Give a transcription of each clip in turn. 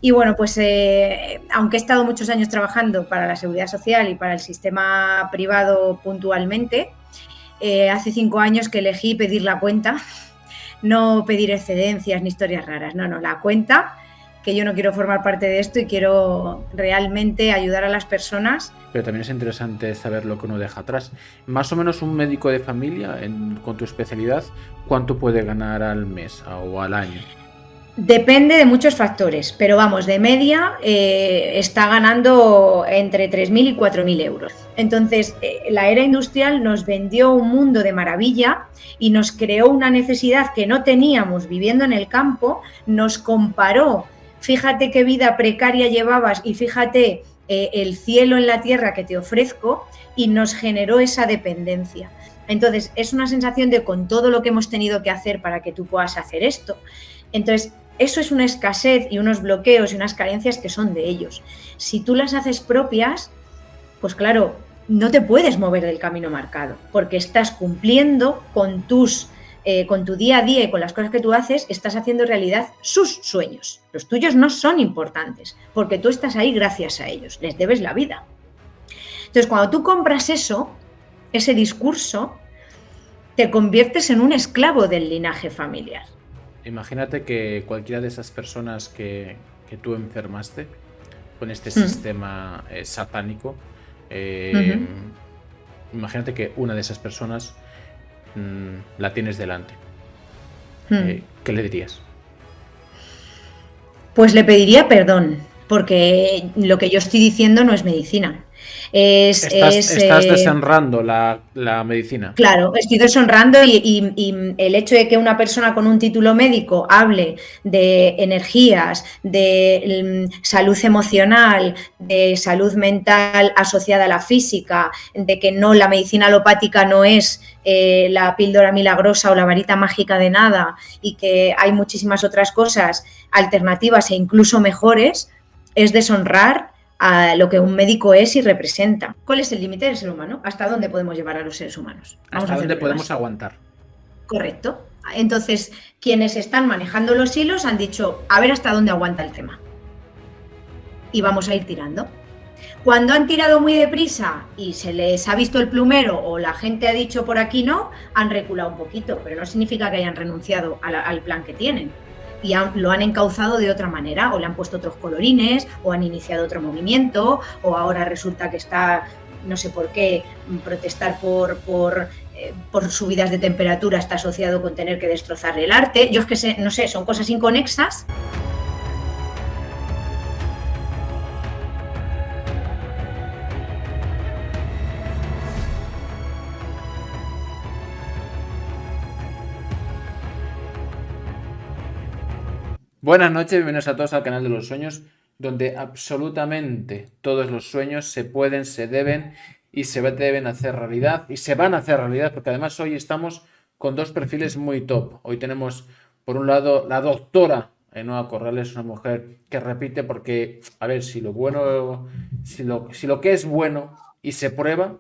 Y bueno, pues aunque he estado muchos años trabajando para la Seguridad Social y para el sistema privado puntualmente, hace 5 años que elegí pedir la cuenta, no pedir excedencias ni historias raras, no, la cuenta, que yo no quiero formar parte de esto y quiero realmente ayudar a las personas. Pero también es interesante saber lo que uno deja atrás. Más o menos un médico de familia con tu especialidad, ¿cuánto puede ganar al mes o al año? Depende de muchos factores, pero vamos, de media está ganando entre 3.000 y 4.000 euros. Entonces, la era industrial nos vendió un mundo de maravilla y nos creó una necesidad que no teníamos viviendo en el campo, nos comparó, fíjate qué vida precaria llevabas y fíjate el cielo en la tierra que te ofrezco, y nos generó esa dependencia. Entonces, es una sensación de con todo lo que hemos tenido que hacer para que tú puedas hacer esto. Entonces, eso es una escasez y unos bloqueos y unas carencias que son de ellos. Si tú las haces propias, pues claro, no te puedes mover del camino marcado, porque estás cumpliendo con tu día a día y con las cosas que tú haces, estás haciendo realidad sus sueños. Los tuyos no son importantes, porque tú estás ahí gracias a ellos, les debes la vida. Entonces, cuando tú compras eso, ese discurso, te conviertes en un esclavo del linaje familiar. Imagínate que cualquiera de esas personas que tú enfermaste con este sistema satánico, imagínate que una de esas personas la tienes delante. ¿Qué le dirías? Pues le pediría perdón, porque lo que yo estoy diciendo no es medicina. Estás deshonrando la medicina. Claro, estoy deshonrando y el hecho de que una persona con un título médico hable de energías, de salud emocional, de salud mental asociada a la física, de que no, la medicina alopática no es la píldora milagrosa o la varita mágica de nada, y que hay muchísimas otras cosas alternativas e incluso mejores, es deshonrar a lo que un médico es y representa. ¿Cuál es el límite del ser humano? ¿Hasta dónde podemos llevar a los seres humanos? Vamos a ¿Hasta hacer dónde pruebas. podemos aguantar? Correcto. Entonces, quienes están manejando los hilos han dicho, a ver hasta dónde aguanta el tema. Y vamos a ir tirando. Cuando han tirado muy deprisa y se les ha visto el plumero o la gente ha dicho por aquí no, han reculado un poquito, pero no significa que hayan renunciado al plan que tienen. Y lo han encauzado de otra manera, o le han puesto otros colorines, o han iniciado otro movimiento, o ahora resulta que está, no sé por qué, protestar por subidas de temperatura está asociado con tener que destrozar el arte. Yo es que sé, no sé, son cosas inconexas. Buenas noches, bienvenidos a todos al canal de los sueños, donde absolutamente todos los sueños se pueden, se deben y se deben hacer realidad y se van a hacer realidad, porque además hoy estamos con dos perfiles muy top. Hoy tenemos, por un lado, la doctora Ainhoa Corrales, una mujer que repite porque, a ver, si lo que es bueno y se prueba,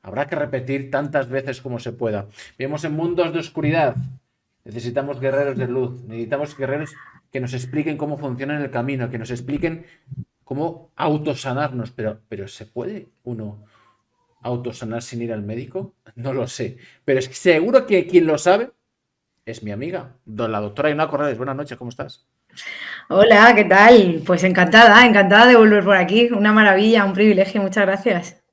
habrá que repetir tantas veces como se pueda. Vivimos en mundos de oscuridad. Necesitamos guerreros de luz, necesitamos guerreros que nos expliquen cómo funciona el camino, que nos expliquen cómo autosanarnos. Pero ¿se puede uno autosanar sin ir al médico? No lo sé. Pero es que seguro que quien lo sabe es mi amiga, la doctora Ainhoa Corrales. Buenas noches, ¿cómo estás? Hola, ¿qué tal? Pues encantada de volver por aquí. Una maravilla, un privilegio, muchas gracias.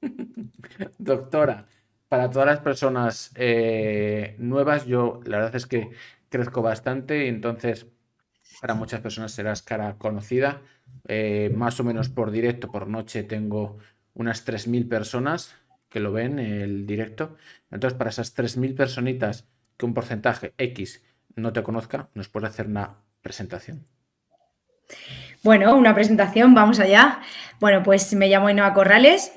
Doctora, para todas las personas nuevas, yo la verdad es que crezco bastante y entonces para muchas personas serás cara conocida. Más o menos por directo, por noche, tengo unas 3.000 personas que lo ven el directo. Entonces, para esas 3.000 personitas que un porcentaje X no te conozca, nos puedes hacer una presentación. Bueno, una presentación, vamos allá. Bueno, pues me llamo Ainhoa Corrales,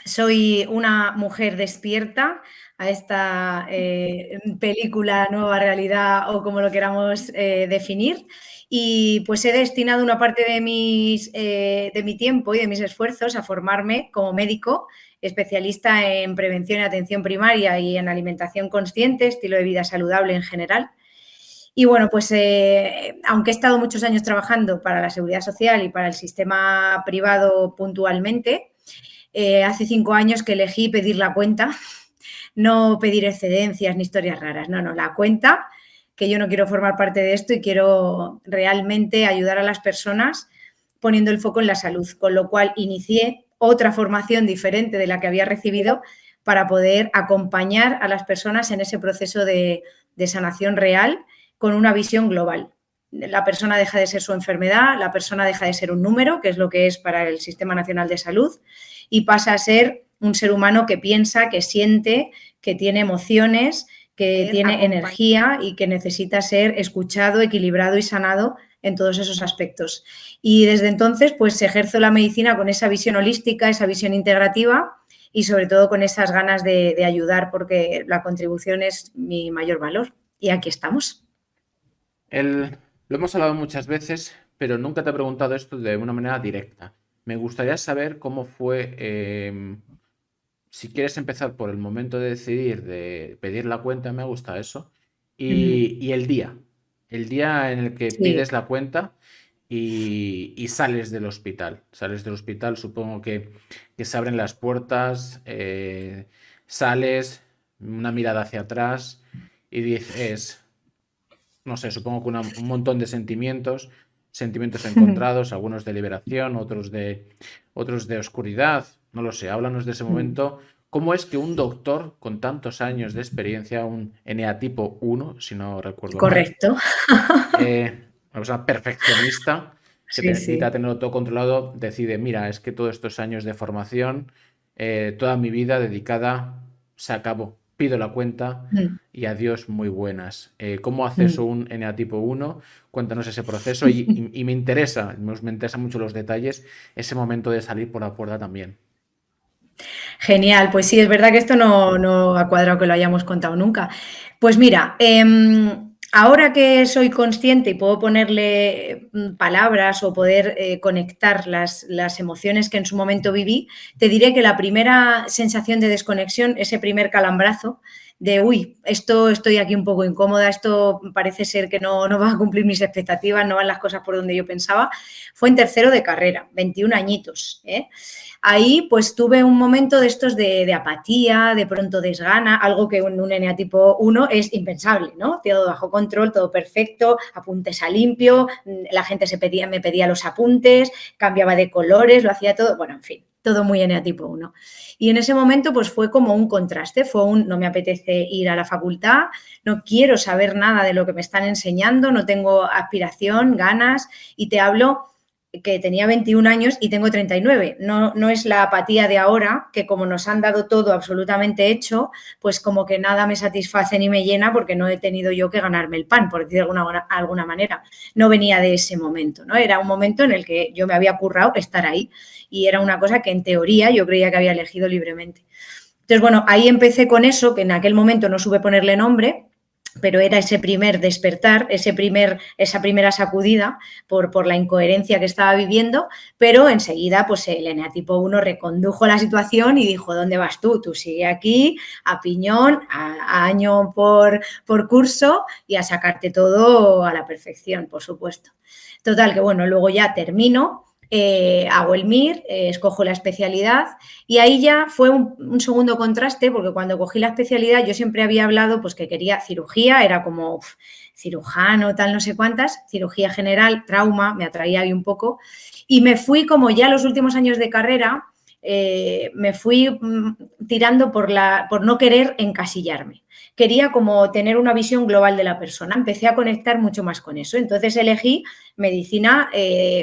soy una mujer despierta a esta película, nueva realidad o como lo queramos definir, y pues he destinado una parte de mi tiempo y de mis esfuerzos a formarme como médico, especialista en prevención y atención primaria y en alimentación consciente, estilo de vida saludable en general. Y bueno, pues aunque he estado muchos años trabajando para la Seguridad Social y para el sistema privado puntualmente, hace 5 años que elegí pedir la cuenta, no pedir excedencias ni historias raras, no, la cuenta, que yo no quiero formar parte de esto y quiero realmente ayudar a las personas poniendo el foco en la salud, con lo cual inicié otra formación diferente de la que había recibido para poder acompañar a las personas en ese proceso de sanación real con una visión global. La persona deja de ser su enfermedad, la persona deja de ser un número, que es lo que es para el Sistema Nacional de Salud, y pasa a ser un ser humano que piensa, que siente, que tiene emociones, que tiene energía y que necesita ser escuchado, equilibrado y sanado en todos esos aspectos. Y desde entonces, pues ejerzo la medicina con esa visión holística, esa visión integrativa y sobre todo con esas ganas de ayudar, porque la contribución es mi mayor valor. Y aquí estamos. Lo hemos hablado muchas veces, pero nunca te he preguntado esto de una manera directa. Me gustaría saber cómo fue, si quieres empezar por el momento de decidir, de pedir la cuenta, me gusta eso, y el día en el que pides la cuenta y sales del hospital. Sales del hospital, supongo que se abren las puertas, sales, una mirada hacia atrás y dices, no sé, supongo que un montón de sentimientos encontrados, algunos de liberación, otros de oscuridad, no lo sé, háblanos de ese momento. ¿Cómo es que un doctor con tantos años de experiencia, un eneatipo 1, si no recuerdo Correcto. mal, una persona perfeccionista, que Sí. necesita tenerlo todo controlado, decide, mira, es que todos estos años de formación, toda mi vida dedicada, se acabó, pido la cuenta y adiós, muy buenas. ¿Cómo hace eso un eneatipo 1? Cuéntanos ese proceso y me interesan mucho los detalles, ese momento de salir por la puerta también. Genial, pues sí, es verdad que esto no ha cuadrado que lo hayamos contado nunca. Pues mira, ahora que soy consciente y puedo ponerle palabras o poder conectar las emociones que en su momento viví, te diré que la primera sensación de desconexión, ese primer calambrazo de, uy, estoy aquí un poco incómoda, esto parece ser que no va a cumplir mis expectativas, no van las cosas por donde yo pensaba, fue en tercero de carrera, 21 añitos, ¿eh? Ahí pues tuve un momento de estos de apatía, de pronto desgana, algo que en un eneatipo 1 es impensable, ¿no? Todo bajo control, todo perfecto, apuntes a limpio, la gente me pedía los apuntes, cambiaba de colores, lo hacía todo, bueno, en fin, todo muy eneatipo 1. Y en ese momento pues fue como un contraste, no me apetece ir a la facultad, no quiero saber nada de lo que me están enseñando, no tengo aspiración, ganas, y te hablo que tenía 21 años y tengo 39. No es la apatía de ahora, que como nos han dado todo absolutamente hecho, pues como que nada me satisface ni me llena porque no he tenido yo que ganarme el pan, por decir de alguna manera. No venía de ese momento, ¿no? Era un momento en el que yo me había currado estar ahí y era una cosa que en teoría yo creía que había elegido libremente. Entonces, bueno, ahí empecé con eso, que en aquel momento no supe ponerle nombre, pero era ese primer despertar, esa primera sacudida por la incoherencia que estaba viviendo, pero enseguida pues el eneatipo 1 recondujo la situación y dijo, ¿dónde vas tú? Tú sigue aquí, a piñón, a año por curso y a sacarte todo a la perfección, por supuesto. Total, que bueno, luego ya termino, hago el MIR, escojo la especialidad y ahí ya fue un segundo contraste porque cuando cogí la especialidad yo siempre había hablado pues que quería cirugía, era como cirujano, tal, no sé cuántas, cirugía general, trauma, me atraía ahí un poco y me fui como ya los últimos años de carrera, me fui tirando por no querer encasillarme. Quería como tener una visión global de la persona. Empecé a conectar mucho más con eso. Entonces elegí medicina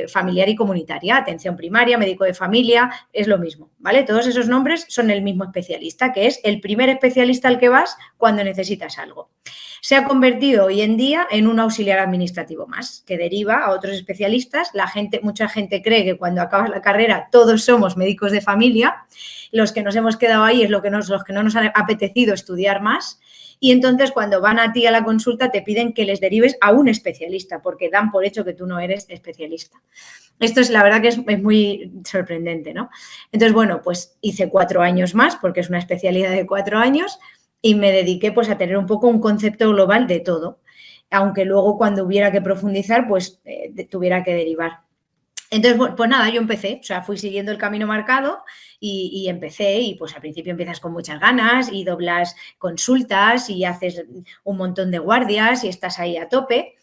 familiar y comunitaria, atención primaria, médico de familia, es lo mismo, ¿vale? Todos esos nombres son el mismo especialista, que es el primer especialista al que vas cuando necesitas algo. Se ha convertido hoy en día en un auxiliar administrativo más, que deriva a otros especialistas. Mucha gente cree que cuando acabas la carrera todos somos médicos de familia. Los que nos hemos quedado ahí es los que no nos ha apetecido estudiar más. Y entonces cuando van a ti a la consulta te piden que les derives a un especialista porque dan por hecho que tú no eres especialista. Esto es la verdad que es muy sorprendente, ¿no? Entonces, bueno, pues hice 4 años más porque es una especialidad de 4 años y me dediqué pues a tener un poco un concepto global de todo. aunque luego cuando hubiera que profundizar, pues tuviera que derivar. Entonces, pues nada, yo empecé, o sea, fui siguiendo el camino marcado y empecé y pues al principio empiezas con muchas ganas y doblas consultas y haces un montón de guardias y estás ahí a tope.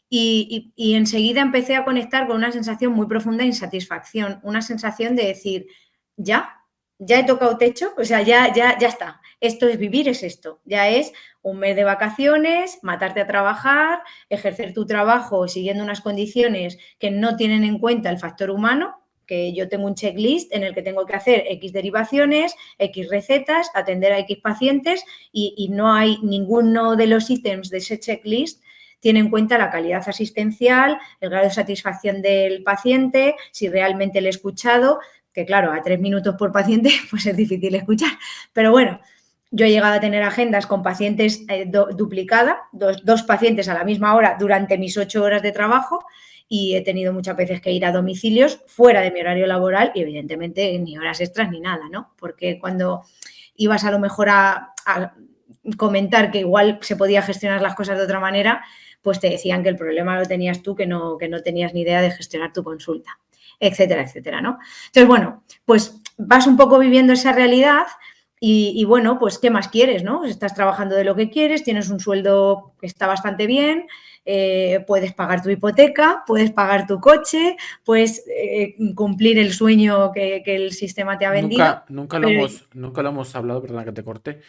Y enseguida empecé a conectar con una sensación muy profunda de insatisfacción, una sensación de decir, ya he tocado techo, o sea, ya está. Esto es vivir, es esto. Ya es un mes de vacaciones, matarte a trabajar, ejercer tu trabajo siguiendo unas condiciones que no tienen en cuenta el factor humano, que yo tengo un checklist en el que tengo que hacer X derivaciones, X recetas, atender a X pacientes y no hay ninguno de los ítems de ese checklist tiene en cuenta la calidad asistencial, el grado de satisfacción del paciente, si realmente le he escuchado, que claro, a 3 minutos por paciente pues es difícil escuchar, pero bueno, yo he llegado a tener agendas con pacientes duplicadas, dos pacientes a la misma hora durante mis 8 horas de trabajo y he tenido muchas veces que ir a domicilios fuera de mi horario laboral y evidentemente ni horas extras ni nada, ¿no? Porque cuando ibas a lo mejor a comentar que igual se podía gestionar las cosas de otra manera, pues te decían que el problema lo tenías tú, que no tenías ni idea de gestionar tu consulta, etcétera, etcétera, ¿no? Entonces, bueno, pues vas un poco viviendo esa realidad y bueno, pues ¿qué más quieres, no? Estás trabajando de lo que quieres, tienes un sueldo que está bastante bien, puedes pagar tu hipoteca, puedes pagar tu coche, puedes cumplir el sueño que el sistema te ha vendido. Nunca Pero lo hemos hablado, perdona que te corte.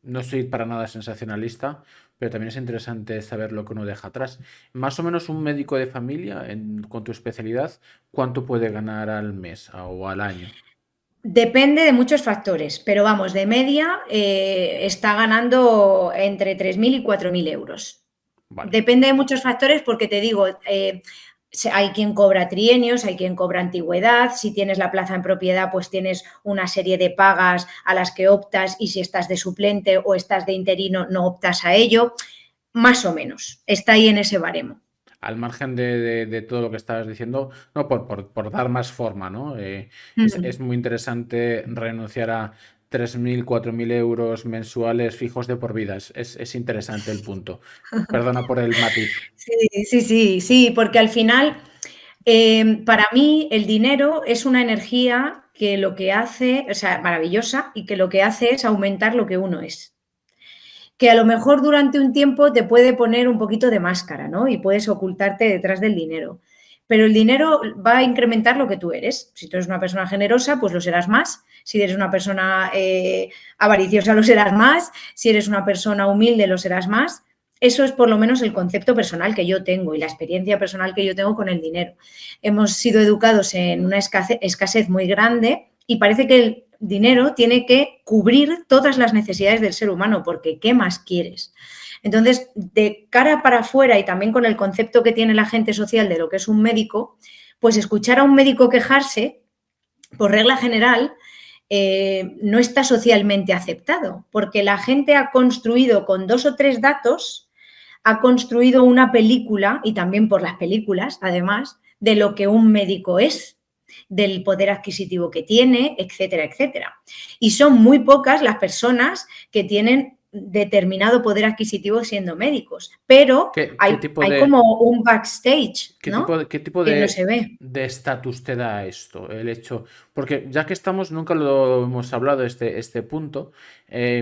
No soy para nada sensacionalista, pero también es interesante saber lo que uno deja atrás. Más o menos un médico de familia con tu especialidad, ¿cuánto puede ganar al mes o al año? depende de muchos factores, pero vamos, de media está ganando entre 3.000 y 4.000 euros. Vale. Depende de muchos factores porque te digo, hay quien cobra trienios, hay quien cobra antigüedad, si tienes la plaza en propiedad, pues tienes una serie de pagas a las que optas y si estás de suplente o estás de interino no optas a ello, más o menos, está ahí en ese baremo. Al margen de todo lo que estabas diciendo, no, por dar más forma, ¿no? Es Mm. muy interesante renunciar a 3.000 4.000 euros mensuales fijos de por vida. Es interesante el punto. Perdona por el matiz. Sí, porque al final, para mí, el dinero es una energía que lo que hace, o sea, maravillosa, y que lo que hace es aumentar lo que uno es. Que a lo mejor durante un tiempo te puede poner un poquito de máscara, ¿no? Y puedes ocultarte detrás del dinero. Pero el dinero va a incrementar lo que tú eres. Si tú eres una persona generosa, pues lo serás más. Si eres una persona avariciosa, lo serás más. Si eres una persona humilde, lo serás más. Eso es por lo menos el concepto personal que yo tengo y la experiencia personal que yo tengo con el dinero. Hemos sido educados en una escasez muy grande y parece que el dinero tiene que cubrir todas las necesidades del ser humano, porque ¿qué más quieres? Entonces, de cara para afuera y también con el concepto que tiene la gente social de lo que es un médico, pues escuchar a un médico quejarse, por regla general, no está socialmente aceptado, porque la gente ha construido con 2 o 3 datos, ha construido una película, y también por las películas, además, de lo que un médico es, del poder adquisitivo que tiene, etcétera, etcétera. Y son muy pocas las personas que tienen determinado poder adquisitivo siendo médicos, pero ¿Qué tipo hay de, como un backstage, ¿no? qué tipo Que no se ve. de estatus te da esto? El hecho, porque ya que estamos, nunca lo hemos hablado este punto, y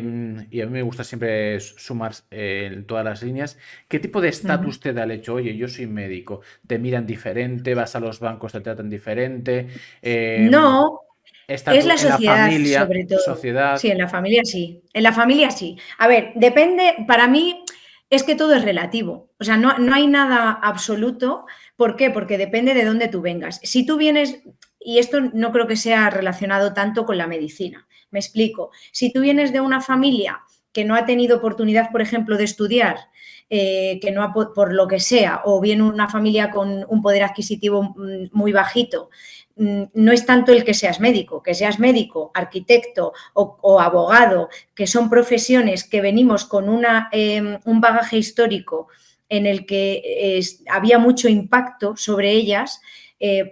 a mí me gusta siempre sumar en todas las líneas. ¿Qué tipo de estatus te da el hecho? Oye, yo soy médico, te miran diferente, vas a los bancos, te tratan diferente, No, es estatus la en la sociedad, familia, sobre todo. sociedad. Sí, en la familia sí. En la familia sí. A ver, depende, para mí es que todo es relativo. O sea, no hay nada absoluto. ¿Por qué? Porque depende de dónde tú vengas. Si tú vienes, y esto no creo que sea relacionado tanto con la medicina, me explico. Si tú vienes de una familia que no ha tenido oportunidad, por ejemplo, de estudiar, que no ha, por lo que sea, o viene una familia con un poder adquisitivo muy bajito, no es tanto el que seas médico, arquitecto o abogado, que son profesiones que venimos con un bagaje histórico en el que había mucho impacto sobre ellas,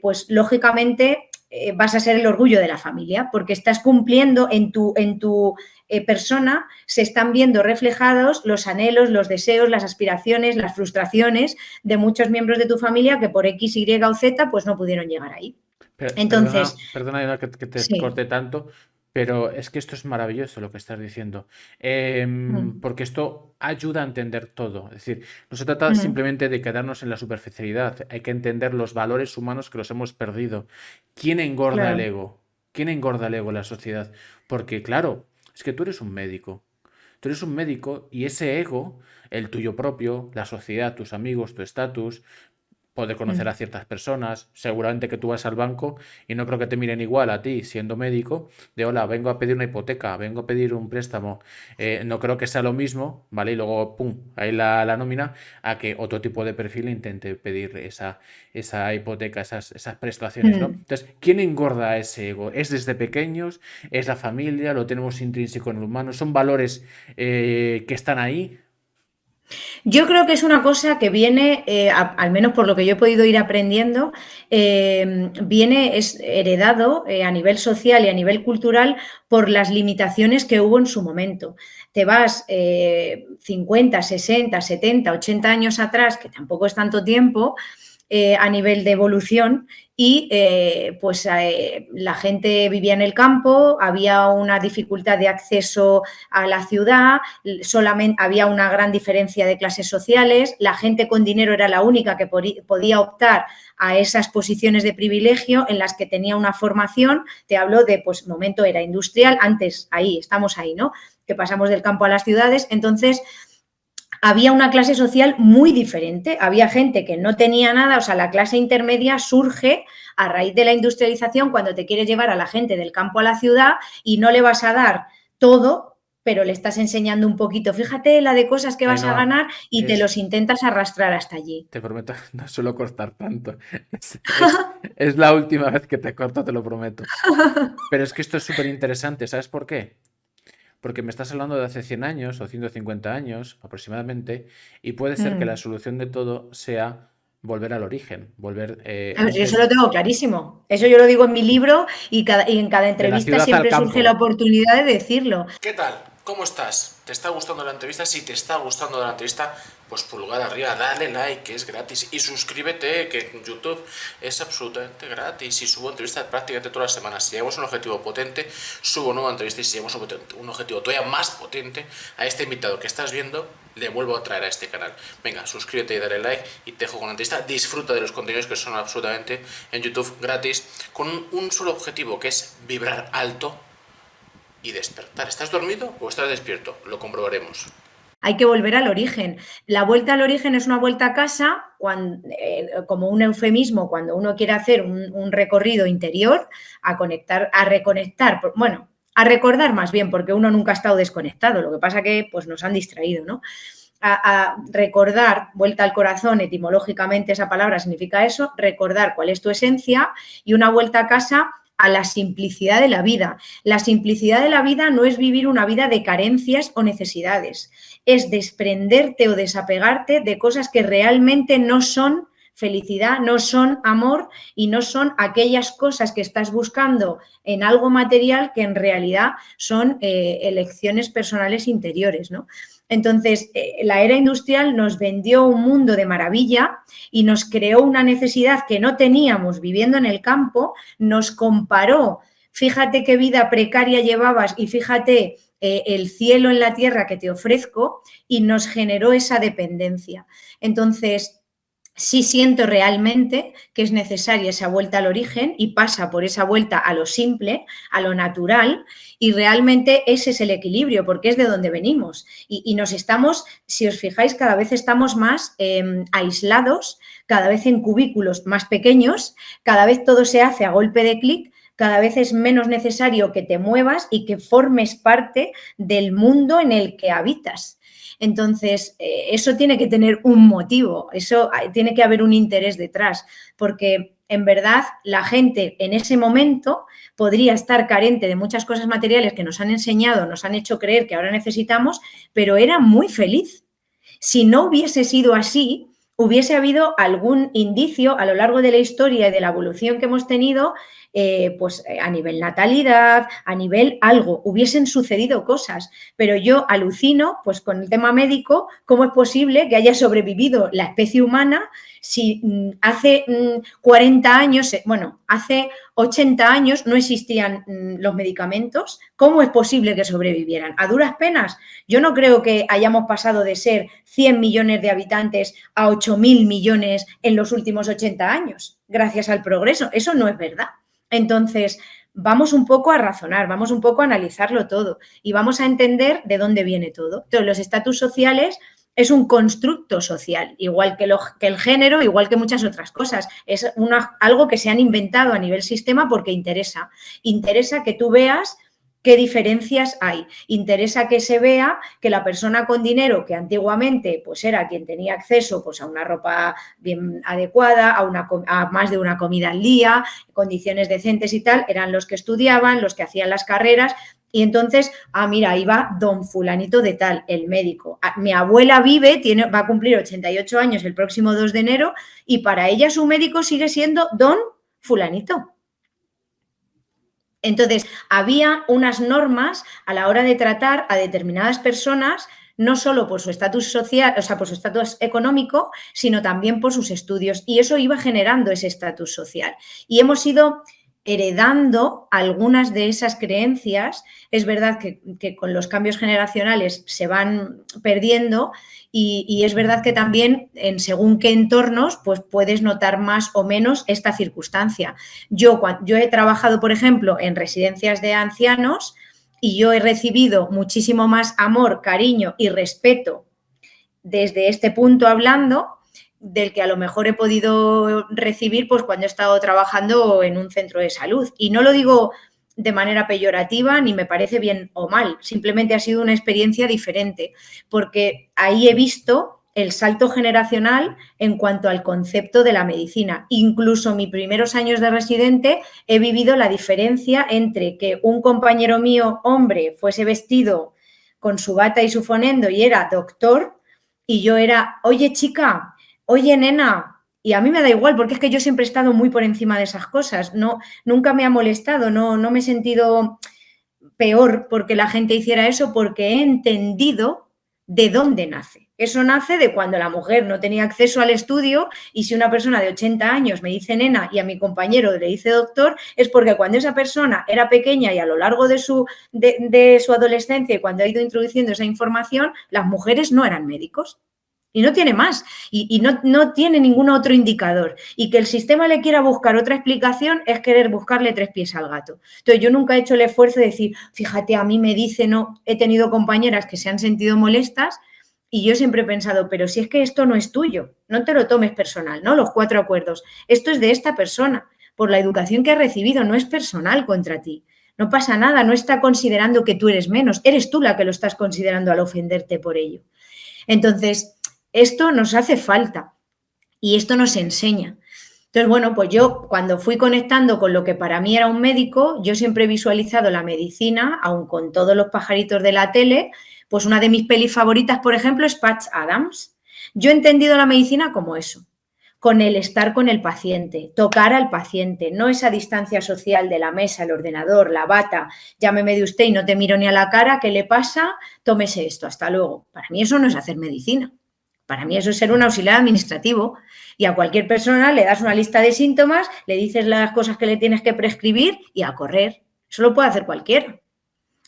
pues lógicamente vas a ser el orgullo de la familia, porque estás cumpliendo en tu persona, se están viendo reflejados los anhelos, los deseos, las aspiraciones, las frustraciones de muchos miembros de tu familia que por X, Y o Z pues no pudieron llegar ahí. Entonces, Perdona, Eva, que te sí. corte tanto, pero es que esto es maravilloso lo que estás diciendo. Porque esto ayuda a entender todo. Es decir, no se trata simplemente de quedarnos en la superficialidad, hay que entender los valores humanos que los hemos perdido. ¿Quién engorda el Claro. ego? ¿Quién engorda el ego en la sociedad? Porque, claro, es que tú eres un médico. Tú eres un médico y ese ego, el tuyo propio, la sociedad, tus amigos, tu estatus, poder conocer a ciertas personas. Seguramente que tú vas al banco y no creo que te miren igual a ti, siendo médico, de hola, vengo a pedir una hipoteca, vengo a pedir un préstamo. No creo que sea lo mismo, ¿vale? Y luego, pum, ahí la nómina, a que otro tipo de perfil intente pedir esa hipoteca, esas prestaciones, ¿no? Entonces, ¿quién engorda ese ego? ¿Es desde pequeños? ¿Es la familia? ¿Lo tenemos intrínseco en el humano? ¿Son valores que están ahí? Yo creo que es una cosa que viene, al menos por lo que yo he podido ir aprendiendo, es heredado a nivel social y a nivel cultural por las limitaciones que hubo en su momento. Te vas 50, 60, 70, 80 años atrás, que tampoco es tanto tiempo, a nivel de evolución y la gente vivía en el campo, había una dificultad de acceso a la ciudad, solamente había una gran diferencia de clases sociales, la gente con dinero era la única que podía optar a esas posiciones de privilegio en las que tenía una formación. Te hablo de momento era industrial, antes ahí, estamos ahí, ¿no? Que pasamos del campo a las ciudades, entonces había una clase social muy diferente. Había gente que no tenía nada, o sea, la clase intermedia surge a raíz de la industrialización cuando te quieres llevar a la gente del campo a la ciudad y no le vas a dar todo, pero le estás enseñando un poquito. Fíjate la de cosas que vas a Ainhoa, ganar y te es, los intentas arrastrar hasta allí. te prometo, no suelo cortar tanto. Es la última vez que te corto, te lo prometo. Pero es que esto es súper interesante, ¿sabes por qué? Porque me estás hablando de hace 100 años o 150 años aproximadamente, y puede ser que la solución de todo sea volver al origen, volver Yo eso antes lo tengo clarísimo. Eso yo lo digo en mi libro y en cada de la entrevista ciudad al siempre surge la campo. oportunidad de decirlo. ¿Qué tal? ¿Cómo estás? ¿Te está gustando la entrevista? Si te está gustando la entrevista, pues pulgar arriba, dale like, que es gratis. Y suscríbete, que en YouTube es absolutamente gratis. Y subo entrevistas prácticamente todas las semanas. Si llegamos a un objetivo potente, subo nueva entrevista. Y si llegamos a un objetivo todavía más potente, a este invitado que estás viendo, le vuelvo a traer a este canal. Venga, suscríbete y dale like y te dejo con la entrevista. Disfruta de los contenidos que son absolutamente en YouTube gratis, con un solo objetivo, que es vibrar alto y despertar. ¿Estás dormido o estás despierto? Lo comprobaremos. Hay que volver al origen. La vuelta al origen es una vuelta a casa, como un eufemismo, cuando uno quiere hacer un recorrido interior, a conectar, a reconectar, bueno, a recordar más bien, porque uno nunca ha estado desconectado, lo que pasa que pues, nos han distraído, ¿no? A recordar, vuelta al corazón, etimológicamente esa palabra significa eso, recordar cuál es tu esencia y una vuelta a casa a la simplicidad de la vida. La simplicidad de la vida no es vivir una vida de carencias o necesidades, es desprenderte o desapegarte de cosas que realmente no son felicidad, no son amor y no son aquellas cosas que estás buscando en algo material que en realidad son elecciones personales interiores, ¿no? Entonces, la era industrial nos vendió un mundo de maravilla y nos creó una necesidad que no teníamos viviendo en el campo, nos comparó, fíjate qué vida precaria llevabas y fíjate el cielo en la tierra que te ofrezco y nos generó esa dependencia. Entonces, sí siento realmente que es necesaria esa vuelta al origen y pasa por esa vuelta a lo simple, a lo natural, y realmente ese es el equilibrio, porque es de donde venimos. Y nos estamos, si os fijáis, cada vez estamos más aislados, cada vez en cubículos más pequeños, cada vez todo se hace a golpe de clic, cada vez es menos necesario que te muevas y que formes parte del mundo en el que habitas. Entonces, eso tiene que tener un motivo, eso tiene que haber un interés detrás, porque en verdad la gente en ese momento podría estar carente de muchas cosas materiales que nos han enseñado, nos han hecho creer que ahora necesitamos, pero era muy feliz. Si no hubiese sido así, hubiese habido algún indicio a lo largo de la historia y de la evolución que hemos tenido, pues a nivel natalidad, a nivel algo, hubiesen sucedido cosas. Pero yo alucino, pues con el tema médico, cómo es posible que haya sobrevivido la especie humana si hace 40 años, bueno, hace 80 años no existían los medicamentos. ¿Cómo es posible que sobrevivieran? A duras penas. Yo no creo que hayamos pasado de ser 100 millones de habitantes a 8.000 millones en los últimos 80 años, gracias al progreso. Eso no es verdad. Entonces, vamos un poco a razonar, vamos un poco a analizarlo todo y vamos a entender de dónde viene todo. Entonces, los estatus sociales es un constructo social, igual que el género, igual que muchas otras cosas. Es algo que se han inventado a nivel sistema porque interesa. Interesa que tú veas qué diferencias hay. Interesa que se vea que la persona con dinero, que antiguamente pues era quien tenía acceso pues, a una ropa bien adecuada, a más de una comida al día, condiciones decentes y tal, eran los que estudiaban, los que hacían las carreras. Y entonces, mira, ahí va don fulanito de tal, el médico. Mi abuela vive, va a cumplir 88 años el próximo 2 de enero y para ella su médico sigue siendo don fulanito. Entonces, había unas normas a la hora de tratar a determinadas personas, no solo por su estatus social, o sea, por su estatus económico, sino también por sus estudios. Y eso iba generando ese estatus social. Y hemos ido heredando algunas de esas creencias. Es verdad que con los cambios generacionales se van perdiendo y es verdad que también en según qué entornos pues puedes notar más o menos esta circunstancia. Yo he trabajado, por ejemplo, en residencias de ancianos y yo he recibido muchísimo más amor, cariño y respeto desde este punto hablando del que a lo mejor he podido recibir pues cuando he estado trabajando en un centro de salud. Y no lo digo de manera peyorativa ni me parece bien o mal, simplemente ha sido una experiencia diferente, porque ahí he visto el salto generacional en cuanto al concepto de la medicina. Incluso mis primeros años de residente he vivido la diferencia entre que un compañero mío, hombre, fuese vestido con su bata y su fonendo y era doctor, y yo era, oye chica, oye nena, y a mí me da igual porque es que yo siempre he estado muy por encima de esas cosas, no, nunca me ha molestado, no me he sentido peor porque la gente hiciera eso porque he entendido de dónde nace. Eso nace de cuando la mujer no tenía acceso al estudio y si una persona de 80 años me dice nena y a mi compañero le dice doctor, es porque cuando esa persona era pequeña y a lo largo de su adolescencia y cuando ha ido introduciendo esa información, las mujeres no eran médicos. Y no tiene más, y no tiene ningún otro indicador. Y que el sistema le quiera buscar otra explicación es querer buscarle 3 pies al gato. Entonces, yo nunca he hecho el esfuerzo de decir, fíjate, a mí me dice, no, he tenido compañeras que se han sentido molestas y yo siempre he pensado, pero si es que esto no es tuyo, no te lo tomes personal, ¿no? Los 4 acuerdos. Esto es de esta persona, por la educación que ha recibido, no es personal contra ti. No pasa nada, no está considerando que tú eres menos, eres tú la que lo estás considerando al ofenderte por ello. Entonces, esto nos hace falta y esto nos enseña. Entonces, bueno, pues yo cuando fui conectando con lo que para mí era un médico, yo siempre he visualizado la medicina, aun con todos los pajaritos de la tele, pues una de mis pelis favoritas, por ejemplo, es Patch Adams. Yo he entendido la medicina como eso, con el estar con el paciente, tocar al paciente, no esa distancia social de la mesa, el ordenador, la bata, llámeme de usted y no te miro ni a la cara, ¿qué le pasa? Tómese esto, hasta luego. Para mí eso no es hacer medicina. Para mí eso es ser un auxiliar administrativo y a cualquier persona le das una lista de síntomas, le dices las cosas que le tienes que prescribir y a correr. Eso lo puede hacer cualquiera.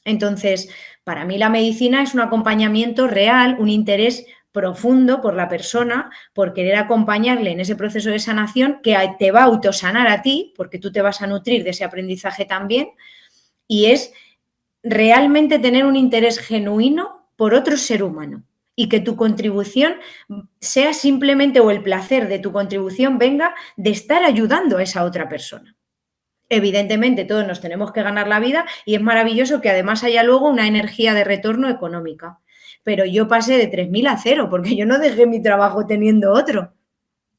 Entonces, para mí la medicina es un acompañamiento real, un interés profundo por la persona, por querer acompañarle en ese proceso de sanación que te va a autosanar a ti, porque tú te vas a nutrir de ese aprendizaje también, y es realmente tener un interés genuino por otro ser humano. Y que tu contribución sea simplemente, o el placer de tu contribución venga de estar ayudando a esa otra persona. Evidentemente, todos nos tenemos que ganar la vida y es maravilloso que además haya luego una energía de retorno económica. Pero yo pasé de 3.000 a 0 porque yo no dejé mi trabajo teniendo otro.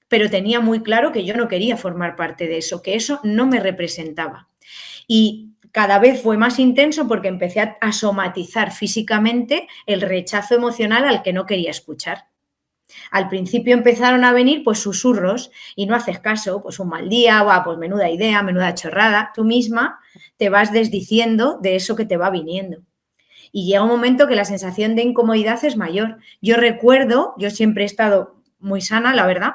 Pero tenía muy claro que yo no quería formar parte de eso, que eso no me representaba. Y cada vez fue más intenso porque empecé a somatizar físicamente el rechazo emocional al que no quería escuchar. Al principio empezaron a venir pues susurros y no haces caso, pues un mal día, pues menuda idea, menuda chorrada. Tú misma te vas desdiciendo de eso que te va viniendo. Y llega un momento que la sensación de incomodidad es mayor. Yo recuerdo, yo siempre he estado muy sana, la verdad,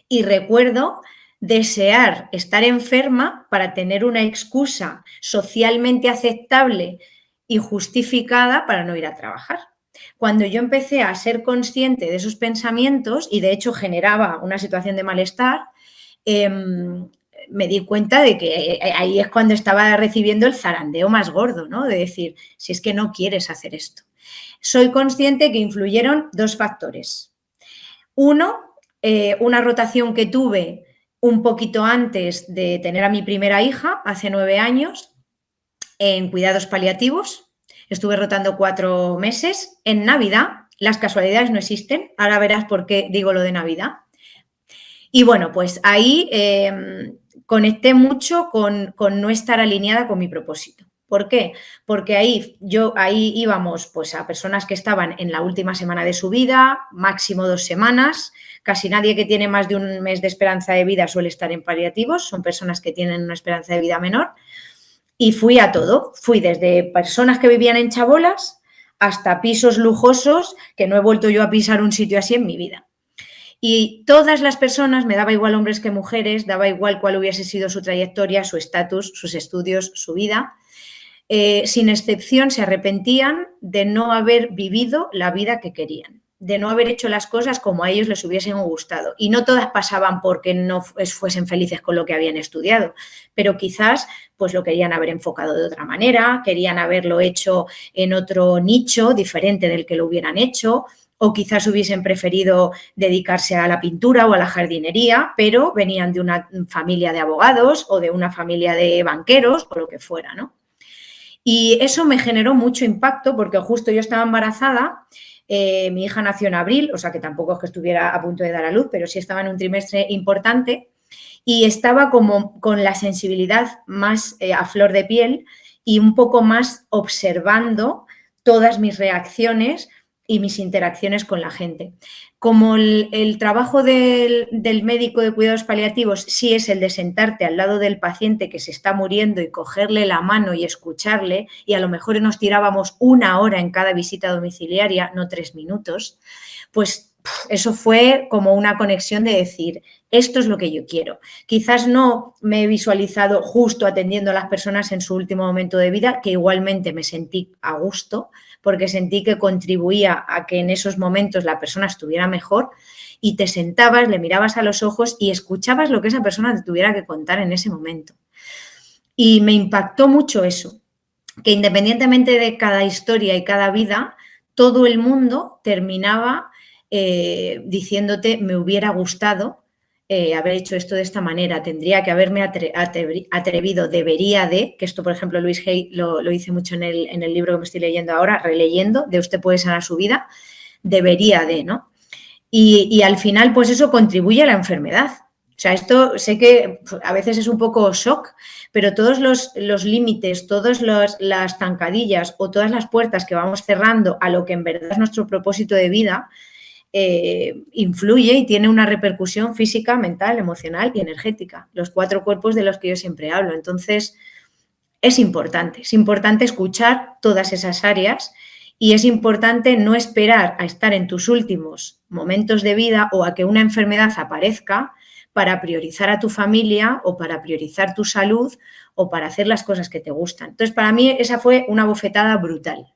y recuerdo desear estar enferma para tener una excusa socialmente aceptable y justificada para no ir a trabajar. Cuando yo empecé a ser consciente de esos pensamientos y de hecho generaba una situación de malestar, me di cuenta de que ahí es cuando estaba recibiendo el zarandeo más gordo, ¿no? De decir, si es que no quieres hacer esto. Soy consciente que influyeron dos factores. Uno, una rotación que tuve un poquito antes de tener a mi primera hija, hace 9 años, en cuidados paliativos. Estuve rotando 4 meses. En Navidad, las casualidades no existen. Ahora verás por qué digo lo de Navidad. Y bueno, pues ahí conecté mucho con no estar alineada con mi propósito. ¿Por qué? Porque ahí íbamos pues a personas que estaban en la última semana de su vida, máximo 2 semanas. Casi nadie que tiene más de un mes de esperanza de vida suele estar en paliativos, son personas que tienen una esperanza de vida menor. Y fui a todo, fui desde personas que vivían en chabolas hasta pisos lujosos que no he vuelto yo a pisar un sitio así en mi vida. Y todas las personas, me daba igual hombres que mujeres, daba igual cuál hubiese sido su trayectoria, su estatus, sus estudios, su vida, sin excepción se arrepentían de no haber vivido la vida que querían, de no haber hecho las cosas como a ellos les hubiesen gustado. Y no todas pasaban porque no fuesen felices con lo que habían estudiado, pero quizás pues lo querían haber enfocado de otra manera, querían haberlo hecho en otro nicho diferente del que lo hubieran hecho, o quizás hubiesen preferido dedicarse a la pintura o a la jardinería, pero venían de una familia de abogados o de una familia de banqueros o lo que fuera, ¿no? Y eso me generó mucho impacto porque justo yo estaba embarazada, mi hija nació en abril, o sea que tampoco es que estuviera a punto de dar a luz, pero sí estaba en un trimestre importante y estaba como con la sensibilidad más a flor de piel y un poco más observando todas mis reacciones y mis interacciones con la gente. Como el trabajo del médico de cuidados paliativos sí es el de sentarte al lado del paciente que se está muriendo y cogerle la mano y escucharle, y a lo mejor nos tirábamos 1 hora en cada visita domiciliaria, no 3 minutos, pues eso fue como una conexión de decir, esto es lo que yo quiero. Quizás no me he visualizado justo atendiendo a las personas en su último momento de vida, que igualmente me sentí a gusto, porque sentí que contribuía a que en esos momentos la persona estuviera mejor y te sentabas, le mirabas a los ojos y escuchabas lo que esa persona te tuviera que contar en ese momento. Y me impactó mucho eso, que independientemente de cada historia y cada vida, todo el mundo terminaba diciéndote, me hubiera gustado haber hecho esto de esta manera, tendría que haberme atrevido, debería de, que esto, por ejemplo, Luis Hay lo dice mucho en el libro que me estoy leyendo ahora, releyendo, de Usted puede sanar su vida, debería de, ¿no? Y al final, pues eso contribuye a la enfermedad. O sea, esto sé que a veces es un poco shock, pero todos los límites, todas las zancadillas o todas las puertas que vamos cerrando a lo que en verdad es nuestro propósito de vida, influye y tiene una repercusión física, mental, emocional y energética, los 4 cuerpos de los que yo siempre hablo. Entonces, es importante escuchar todas esas áreas y es importante no esperar a estar en tus últimos momentos de vida o a que una enfermedad aparezca para priorizar a tu familia o para priorizar tu salud o para hacer las cosas que te gustan. Entonces, para mí esa fue una bofetada brutal.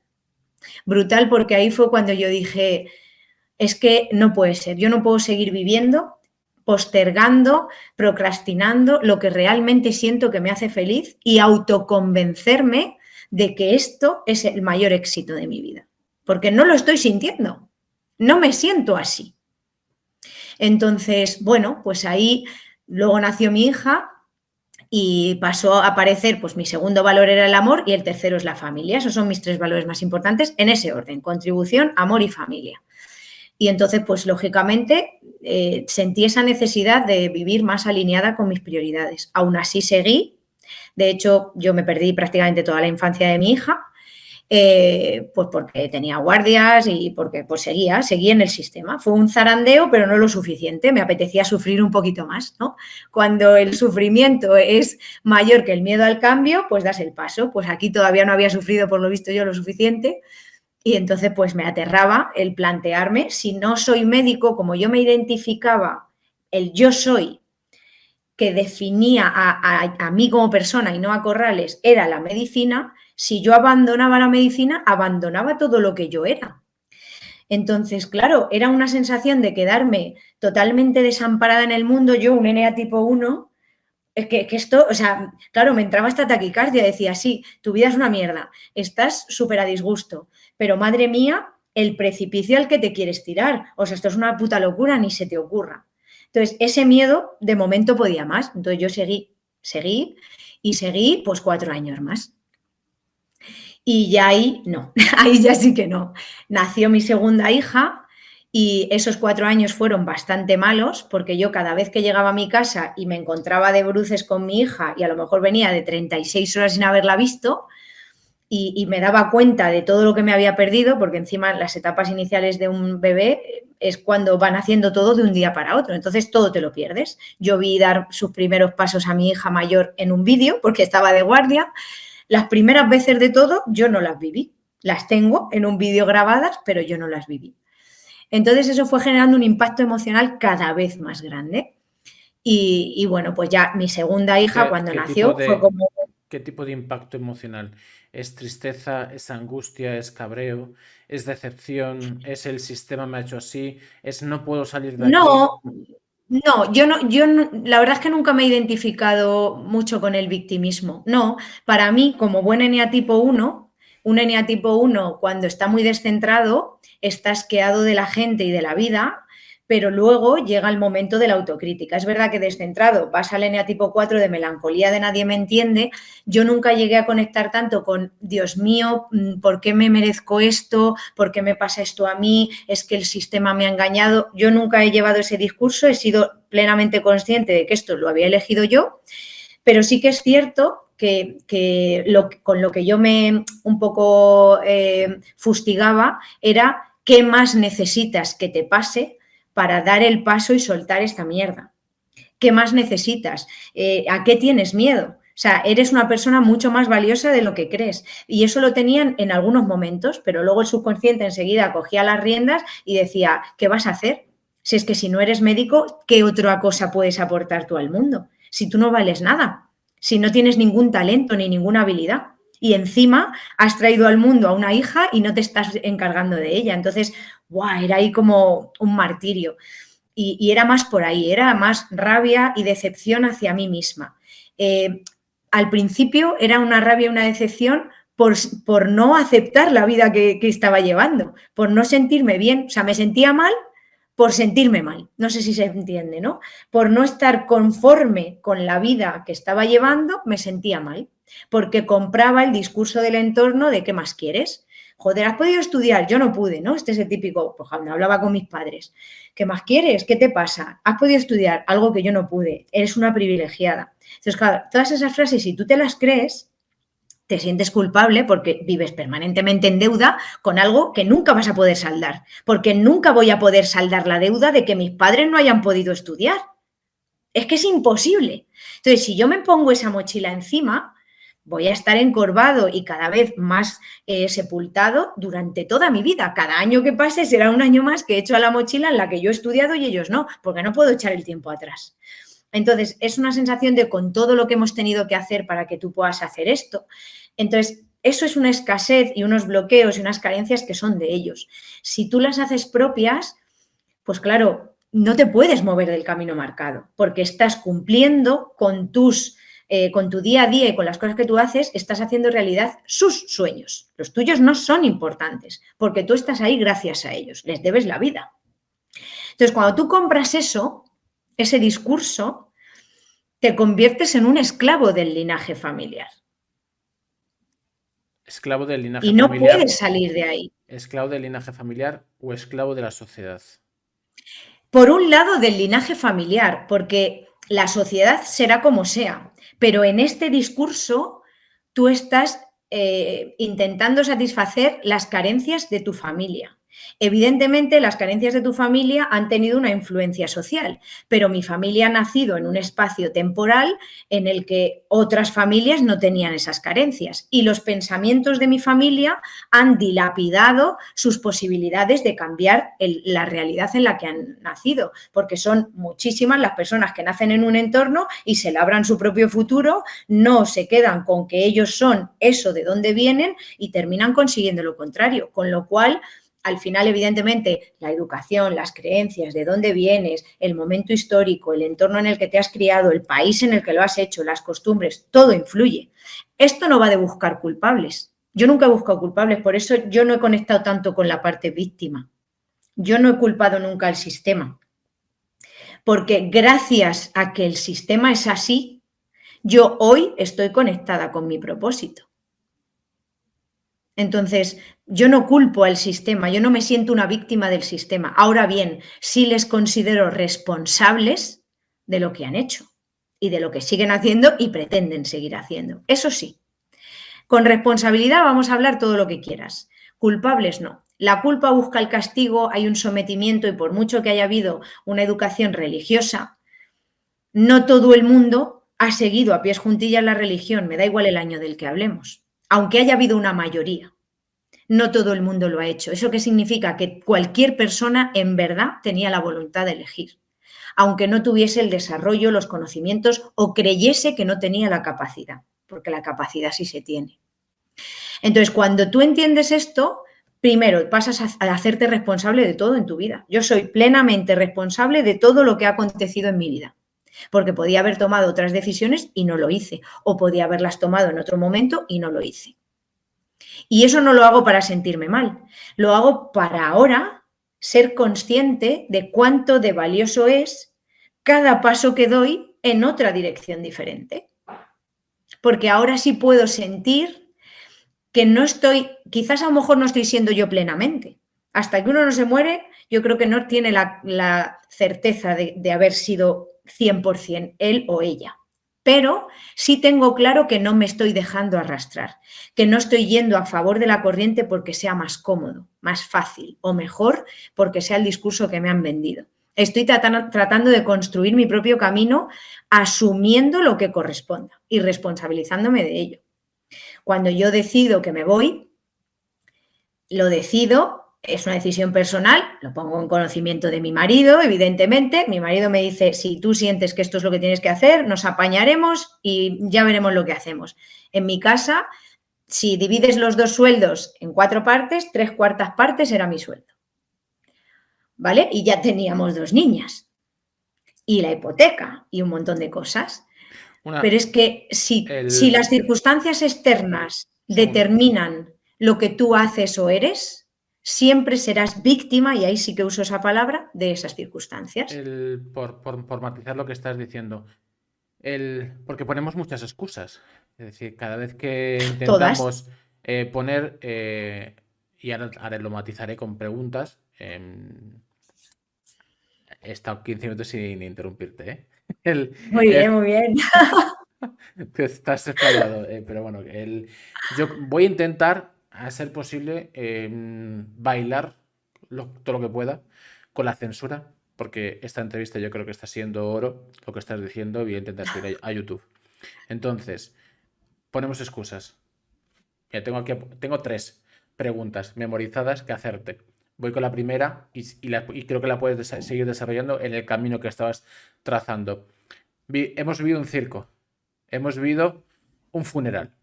Brutal porque ahí fue cuando yo dije, es que no puede ser, yo no puedo seguir viviendo, postergando, procrastinando lo que realmente siento que me hace feliz y autoconvencerme de que esto es el mayor éxito de mi vida, porque no lo estoy sintiendo, no me siento así. Entonces, bueno, pues ahí luego nació mi hija y pasó a aparecer, pues mi segundo valor era el amor y el tercero es la familia. Esos son mis 3 valores más importantes en ese orden, contribución, amor y familia. Y entonces, pues lógicamente, sentí esa necesidad de vivir más alineada con mis prioridades. Aún así seguí. De hecho, yo me perdí prácticamente toda la infancia de mi hija Pues porque tenía guardias y porque pues seguía en el sistema. Fue un zarandeo, pero no lo suficiente. Me apetecía sufrir un poquito más, ¿no? Cuando el sufrimiento es mayor que el miedo al cambio, pues das el paso. Pues aquí todavía no había sufrido, por lo visto yo, lo suficiente. Y entonces pues me aterraba el plantearme, si no soy médico, como yo me identificaba, el yo soy, que definía a mí como persona y no a Corrales, era la medicina. Si yo abandonaba la medicina, abandonaba todo lo que yo era. Entonces, claro, era una sensación de quedarme totalmente desamparada en el mundo, yo, un NA tipo 1, es que esto, o sea, claro, me entraba esta taquicardia, decía, sí, tu vida es una mierda, estás súper a disgusto, pero madre mía, el precipicio al que te quieres tirar, o sea, esto es una puta locura, ni se te ocurra. Entonces, ese miedo de momento podía más, entonces yo seguí pues 4 años más. Y ya ahí no, ahí ya sí que no. Nació mi segunda hija y esos 4 años fueron bastante malos porque yo cada vez que llegaba a mi casa y me encontraba de bruces con mi hija y a lo mejor venía de 36 horas sin haberla visto y me daba cuenta de todo lo que me había perdido, porque encima las etapas iniciales de un bebé es cuando van haciendo todo de un día para otro, entonces todo te lo pierdes. Yo vi dar sus primeros pasos a mi hija mayor en un vídeo porque estaba de guardia. Las primeras veces de todo yo no las viví. Las tengo en un vídeo grabadas, pero yo no las viví. Entonces eso fue generando un impacto emocional cada vez más grande. Y bueno, pues ya mi segunda hija cuando nació fue como... ¿Qué tipo de impacto emocional? ¿Es tristeza? ¿Es angustia? ¿Es cabreo? ¿Es decepción? ¿Es el sistema me ha hecho así? ¿Es no puedo salir de aquí? No, la verdad es que nunca me he identificado mucho con el victimismo. No, para mí, como buen eneatipo 1, un eneatipo 1 cuando está muy descentrado, está asqueado de la gente y de la vida, pero luego llega el momento de la autocrítica. Es verdad que descentrado vas al eneatipo 4 de melancolía de nadie me entiende. Yo nunca llegué a conectar tanto con, Dios mío, ¿por qué me merezco esto? ¿Por qué me pasa esto a mí? Es que el sistema me ha engañado. Yo nunca he llevado ese discurso, he sido plenamente consciente de que esto lo había elegido yo, pero sí que es cierto que con lo que yo me un poco fustigaba era qué más necesitas que te pase para dar el paso y soltar esta mierda. ¿Qué más necesitas? ¿A qué tienes miedo? O sea, eres una persona mucho más valiosa de lo que crees. Y eso lo tenían en algunos momentos, pero luego el subconsciente enseguida cogía las riendas y decía, ¿qué vas a hacer? Si es que si no eres médico, ¿qué otra cosa puedes aportar tú al mundo? Si tú no vales nada, si no tienes ningún talento ni ninguna habilidad. Y encima has traído al mundo a una hija y no te estás encargando de ella. Entonces, ¡guau! Era ahí como un martirio. Y era más por ahí, era más rabia y decepción hacia mí misma. Al principio era una rabia y una decepción por no aceptar la vida que estaba llevando, por no sentirme bien. O sea, me sentía mal por sentirme mal. No sé si se entiende, ¿no? Por no estar conforme con la vida que estaba llevando, me sentía mal, porque compraba el discurso del entorno de ¿qué más quieres? Joder, ¿has podido estudiar? Yo no pude, ¿no? Este es el típico, pues cuando hablaba con mis padres. ¿Qué más quieres? ¿Qué te pasa? ¿Has podido estudiar? Algo que yo no pude. Eres una privilegiada. Entonces, claro, todas esas frases, si tú te las crees, te sientes culpable porque vives permanentemente en deuda con algo que nunca vas a poder saldar, porque nunca voy a poder saldar la deuda de que mis padres no hayan podido estudiar. Es que es imposible. Entonces, si yo me pongo esa mochila encima, voy a estar encorvado y cada vez más sepultado durante toda mi vida. Cada año que pase será un año más que he hecho a la mochila en la que yo he estudiado y ellos no, porque no puedo echar el tiempo atrás. Entonces, es una sensación de con todo lo que hemos tenido que hacer para que tú puedas hacer esto. Entonces, eso es una escasez y unos bloqueos y unas carencias que son de ellos. Si tú las haces propias, pues claro, no te puedes mover del camino marcado, porque estás cumpliendo con con tu día a día y con las cosas que tú haces, estás haciendo realidad sus sueños. Los tuyos no son importantes, porque tú estás ahí gracias a ellos, les debes la vida. Entonces, cuando tú compras eso, ese discurso, te conviertes en un esclavo del linaje familiar. Esclavo del linaje familiar. Y no familiar. puedes salir de ahí. ¿Esclavo del linaje familiar o esclavo de la sociedad? Por un lado, del linaje familiar, porque la sociedad será como sea, pero en este discurso tú estás intentando satisfacer las carencias de tu familia. Evidentemente, las carencias de tu familia han tenido una influencia social, pero mi familia ha nacido en un espacio temporal en el que otras familias no tenían esas carencias y los pensamientos de mi familia han dilapidado sus posibilidades de cambiar la realidad en la que han nacido, porque son muchísimas las personas que nacen en un entorno y se labran su propio futuro, no se quedan con que ellos son eso de dónde vienen y terminan consiguiendo lo contrario, con lo cual al final, evidentemente, la educación, las creencias, de dónde vienes, el momento histórico, el entorno en el que te has criado, el país en el que lo has hecho, las costumbres, todo influye. Esto no va de buscar culpables. Yo nunca he buscado culpables, por eso yo no he conectado tanto con la parte víctima. Yo no he culpado nunca al sistema, porque gracias a que el sistema es así, yo hoy estoy conectada con mi propósito. Entonces, yo no culpo al sistema, yo no me siento una víctima del sistema. Ahora bien, sí les considero responsables de lo que han hecho y de lo que siguen haciendo y pretenden seguir haciendo. Eso sí, con responsabilidad vamos a hablar todo lo que quieras. Culpables no. La culpa busca el castigo, hay un sometimiento y por mucho que haya habido una educación religiosa, no todo el mundo ha seguido a pies juntillas la religión, me da igual el año del que hablemos, aunque haya habido una mayoría. No todo el mundo lo ha hecho. ¿Eso qué significa? Que cualquier persona en verdad tenía la voluntad de elegir, aunque no tuviese el desarrollo, los conocimientos o creyese que no tenía la capacidad, porque la capacidad sí se tiene. Entonces, cuando tú entiendes esto, primero pasas a hacerte responsable de todo en tu vida. Yo soy plenamente responsable de todo lo que ha acontecido en mi vida, porque podía haber tomado otras decisiones y no lo hice, o podía haberlas tomado en otro momento y no lo hice. Y eso no lo hago para sentirme mal, lo hago para ahora ser consciente de cuánto de valioso es cada paso que doy en otra dirección diferente. Porque ahora sí puedo sentir que no estoy, quizás a lo mejor no estoy siendo yo plenamente. Hasta que uno no se muere, yo creo que no tiene la certeza de haber sido 100% él o ella. Pero sí tengo claro que no me estoy dejando arrastrar, que no estoy yendo a favor de la corriente porque sea más cómodo, más fácil o mejor porque sea el discurso que me han vendido. Estoy tratando de construir mi propio camino asumiendo lo que corresponda y responsabilizándome de ello. Cuando yo decido que me voy, lo decido, es una decisión personal, lo pongo en conocimiento de mi marido, evidentemente. Mi marido me dice, si tú sientes que esto es lo que tienes que hacer, nos apañaremos y ya veremos lo que hacemos. En mi casa, si divides los dos sueldos en 4 partes, 3/4 partes era mi sueldo. ¿Vale? Y ya teníamos 2 niñas. Y la hipoteca y un montón de cosas. Pero es que si las circunstancias externas determinan lo que tú haces o eres, siempre serás víctima, y ahí sí que uso esa palabra, de esas circunstancias. Por matizar lo que estás diciendo, porque ponemos muchas excusas. Es decir, cada vez que Todas. intentamos poner, y ahora lo matizaré con preguntas, he estado 15 minutos sin interrumpirte, ¿eh? Muy bien, muy bien. Te estás explayado, pero bueno, yo voy a intentar, a ser posible, bailar todo lo que pueda con la censura, porque esta entrevista yo creo que está siendo oro, lo que estás diciendo, y voy a intentar subir a YouTube. Entonces, ponemos excusas. Ya tengo 3 preguntas memorizadas que hacerte. Voy con la primera y creo que la puedes seguir desarrollando en el camino que estabas trazando. Hemos vivido un circo. Hemos vivido un funeral.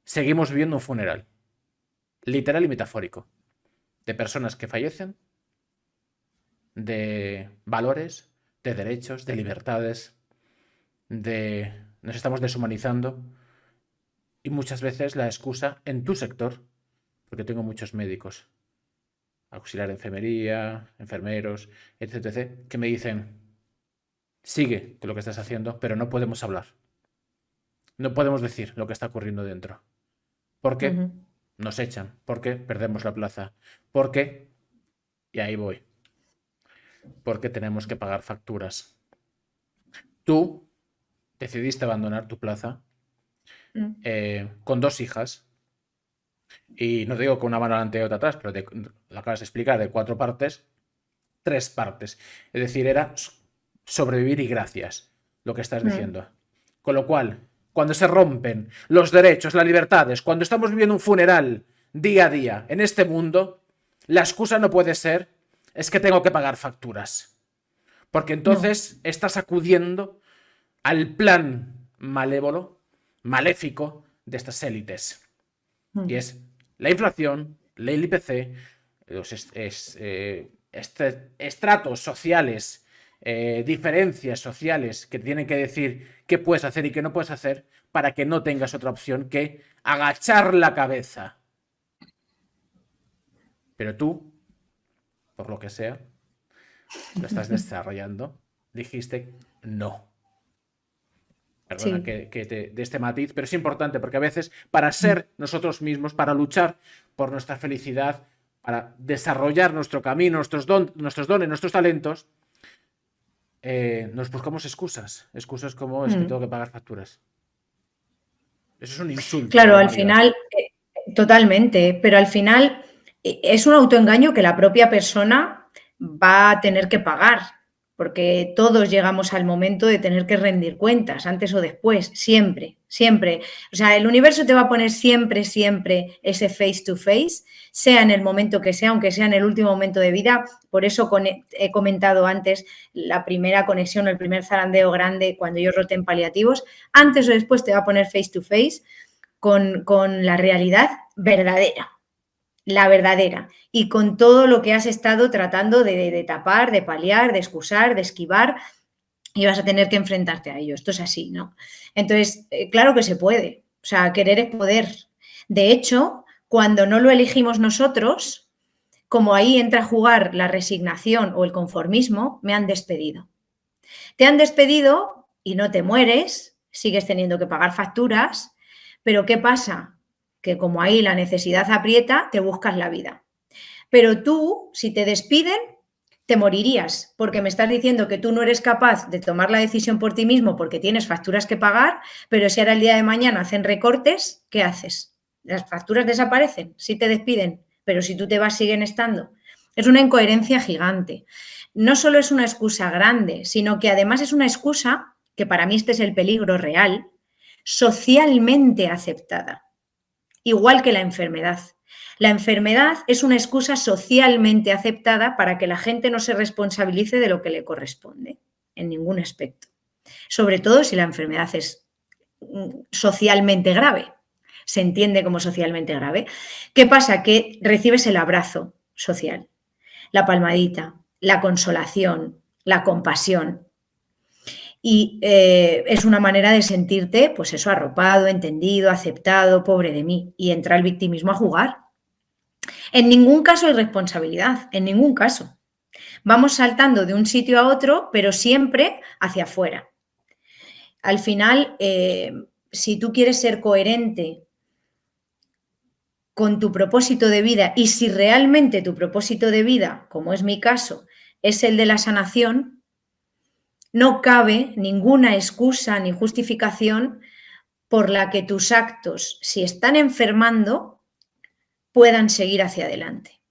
Seguimos viviendo un funeral. Literal y metafórico. De personas que fallecen, de valores, de derechos, de libertades, nos estamos deshumanizando. Y muchas veces la excusa en tu sector, porque tengo muchos médicos, auxiliar de enfermería, enfermeros, etc., que me dicen, sigue con lo que estás haciendo, pero no podemos hablar. No podemos decir lo que está ocurriendo dentro. ¿Por qué? Nos echan. ¿Por qué? Perdemos la plaza. ¿Por qué? Y ahí voy. Porque tenemos que pagar facturas. Tú decidiste abandonar tu plaza con 2 hijas. Y no te digo con una mano delante y otra atrás, pero lo acabas de explicar, de 4 partes, 3 partes. Es decir, era sobrevivir y gracias, lo que estás diciendo. Con lo cual, cuando se rompen los derechos, las libertades, cuando estamos viviendo un funeral día a día en este mundo, la excusa no puede ser es que tengo que pagar facturas. Porque entonces estás acudiendo al plan malévolo, maléfico de estas élites. Y es la inflación, el IPC, los estratos sociales, diferencias sociales que tienen que decir qué puedes hacer y qué no puedes hacer para que no tengas otra opción que agachar la cabeza. Pero tú, por lo que sea, lo estás desarrollando, dijiste no. Perdona que te dé este matiz, pero es importante porque a veces para ser nosotros mismos, para luchar por nuestra felicidad, para desarrollar nuestro camino, nuestros dones, nuestros talentos, nos buscamos excusas. Excusas como es que tengo que pagar facturas. Eso es un insulto. Claro, al final, totalmente, pero al final es un autoengaño que la propia persona va a tener que pagar, porque todos llegamos al momento de tener que rendir cuentas, antes o después, siempre, siempre. O sea, el universo te va a poner siempre, siempre ese face to face, sea en el momento que sea, aunque sea en el último momento de vida. Por eso he comentado antes la primera conexión o el primer zarandeo grande cuando yo roté en paliativos, antes o después te va a poner face to face con la realidad verdadera. La verdadera, y con todo lo que has estado tratando de tapar, de paliar, de excusar, de esquivar, y vas a tener que enfrentarte a ello. Esto es así, ¿no? Entonces, claro que se puede. O sea, querer es poder. De hecho, cuando no lo elegimos nosotros, como ahí entra a jugar la resignación o el conformismo, me han despedido. Te han despedido y no te mueres, sigues teniendo que pagar facturas, pero ¿qué pasa? Que como ahí la necesidad aprieta, te buscas la vida. Pero tú, si te despiden, te morirías, porque me estás diciendo que tú no eres capaz de tomar la decisión por ti mismo porque tienes facturas que pagar, pero si ahora el día de mañana hacen recortes, ¿qué haces? Las facturas desaparecen, sí te despiden, pero si tú te vas siguen estando. Es una incoherencia gigante. No solo es una excusa grande, sino que además es una excusa, que para mí este es el peligro real, socialmente aceptada. Igual que la enfermedad. La enfermedad es una excusa socialmente aceptada para que la gente no se responsabilice de lo que le corresponde, en ningún aspecto. Sobre todo si la enfermedad es socialmente grave. Se entiende como socialmente grave. ¿Qué pasa? Que recibes el abrazo social, la palmadita, la consolación, la compasión. Y es una manera de sentirte, pues eso, arropado, entendido, aceptado, pobre de mí. Y entra el victimismo a jugar. En ningún caso hay responsabilidad, en ningún caso. Vamos saltando de un sitio a otro, pero siempre hacia afuera. Al final, si tú quieres ser coherente con tu propósito de vida y si realmente tu propósito de vida, como es mi caso, es el de la sanación, no cabe ninguna excusa ni justificación por la que tus actos, si están enfermando, puedan seguir hacia adelante.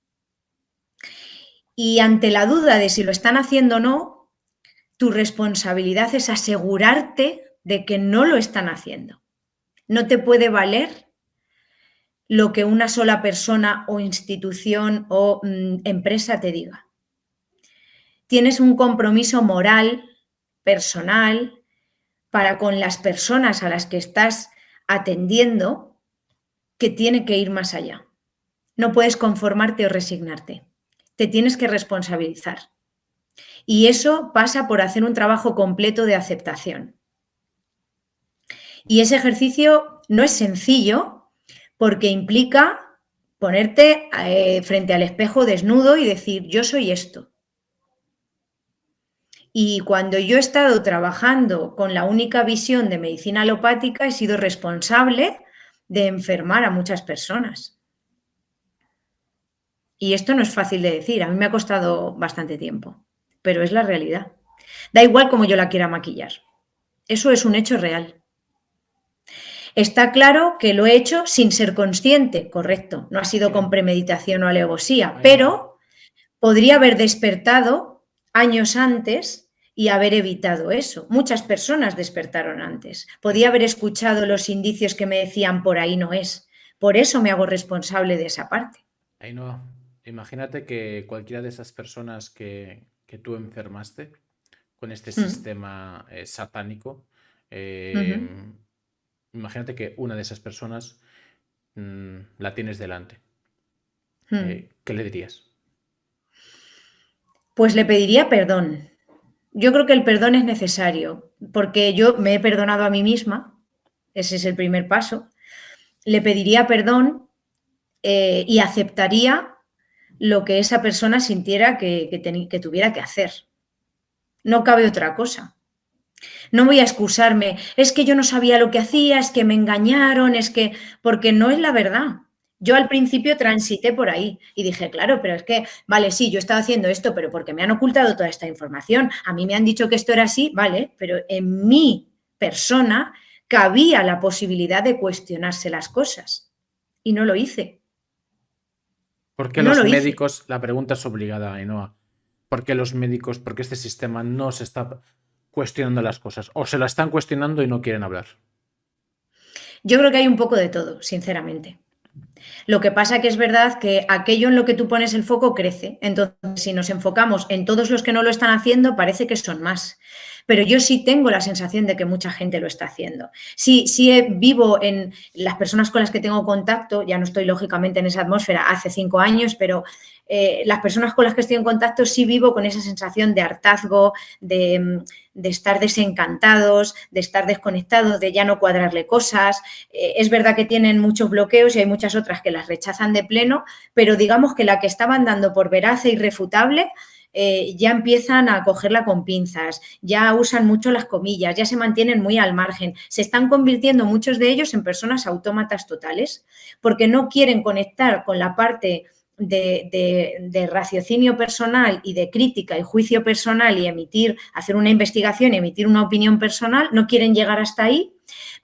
Y ante la duda de si lo están haciendo o no, tu responsabilidad es asegurarte de que no lo están haciendo. No te puede valer lo que una sola persona o institución o empresa te diga. Tienes un compromiso moral, personal, para con las personas a las que estás atendiendo, que tiene que ir más allá. No puedes conformarte o resignarte. Te tienes que responsabilizar. Y eso pasa por hacer un trabajo completo de aceptación. Y ese ejercicio no es sencillo porque implica ponerte frente al espejo desnudo y decir, yo soy esto. Y cuando yo he estado trabajando con la única visión de medicina alopática, he sido responsable de enfermar a muchas personas. Y esto no es fácil de decir, a mí me ha costado bastante tiempo, pero es la realidad. Da igual como yo la quiera maquillar. Eso es un hecho real. Está claro que lo he hecho sin ser consciente, correcto, no ha sido con Bien. premeditación o alevosía, Ainhoa, pero podría haber despertado años antes y haber evitado eso. Muchas personas despertaron antes. Podía haber escuchado los indicios que me decían por ahí no es. Por eso me hago responsable de esa parte. Ainhoa, imagínate que cualquiera de esas personas que tú enfermaste con este sistema satánico, imagínate que una de esas personas la tienes delante. ¿Qué le dirías? Pues le pediría perdón. Yo creo que el perdón es necesario, porque yo me he perdonado a mí misma, ese es el primer paso. Le pediría perdón y aceptaría lo que esa persona sintiera que tuviera que hacer. No cabe otra cosa. No voy a excusarme, es que yo no sabía lo que hacía, es que me engañaron, es que... porque no es la verdad. Yo al principio transité por ahí y dije, claro, pero es que, vale, sí, yo estaba haciendo esto, pero porque me han ocultado toda esta información. A mí me han dicho que esto era así, vale, pero en mi persona cabía la posibilidad de cuestionarse las cosas y no lo hice. ¿Por qué No los lo hice. médicos, la pregunta es obligada, Ainhoa, ¿por qué los médicos, por qué este sistema no se está cuestionando las cosas? ¿O se la están cuestionando y no quieren hablar? Yo creo que hay un poco de todo, sinceramente. Lo que pasa que es verdad que aquello en lo que tú pones el foco crece. Entonces, si nos enfocamos en todos los que no lo están haciendo, parece que son más. Pero yo sí tengo la sensación de que mucha gente lo está haciendo. Sí, vivo en las personas con las que tengo contacto, ya no estoy lógicamente en esa atmósfera hace 5 años, pero las personas con las que estoy en contacto sí vivo con esa sensación de hartazgo, de estar desencantados, de estar desconectados, de ya no cuadrarle cosas. Es verdad que tienen muchos bloqueos y hay muchas otras que las rechazan de pleno, pero digamos que la que estaban dando por veraz e irrefutable ya empiezan a cogerla con pinzas, ya usan mucho las comillas, ya se mantienen muy al margen. Se están convirtiendo muchos de ellos en personas autómatas totales porque no quieren conectar con la parte de raciocinio personal y de crítica y juicio personal y hacer una investigación y emitir una opinión personal, no quieren llegar hasta ahí,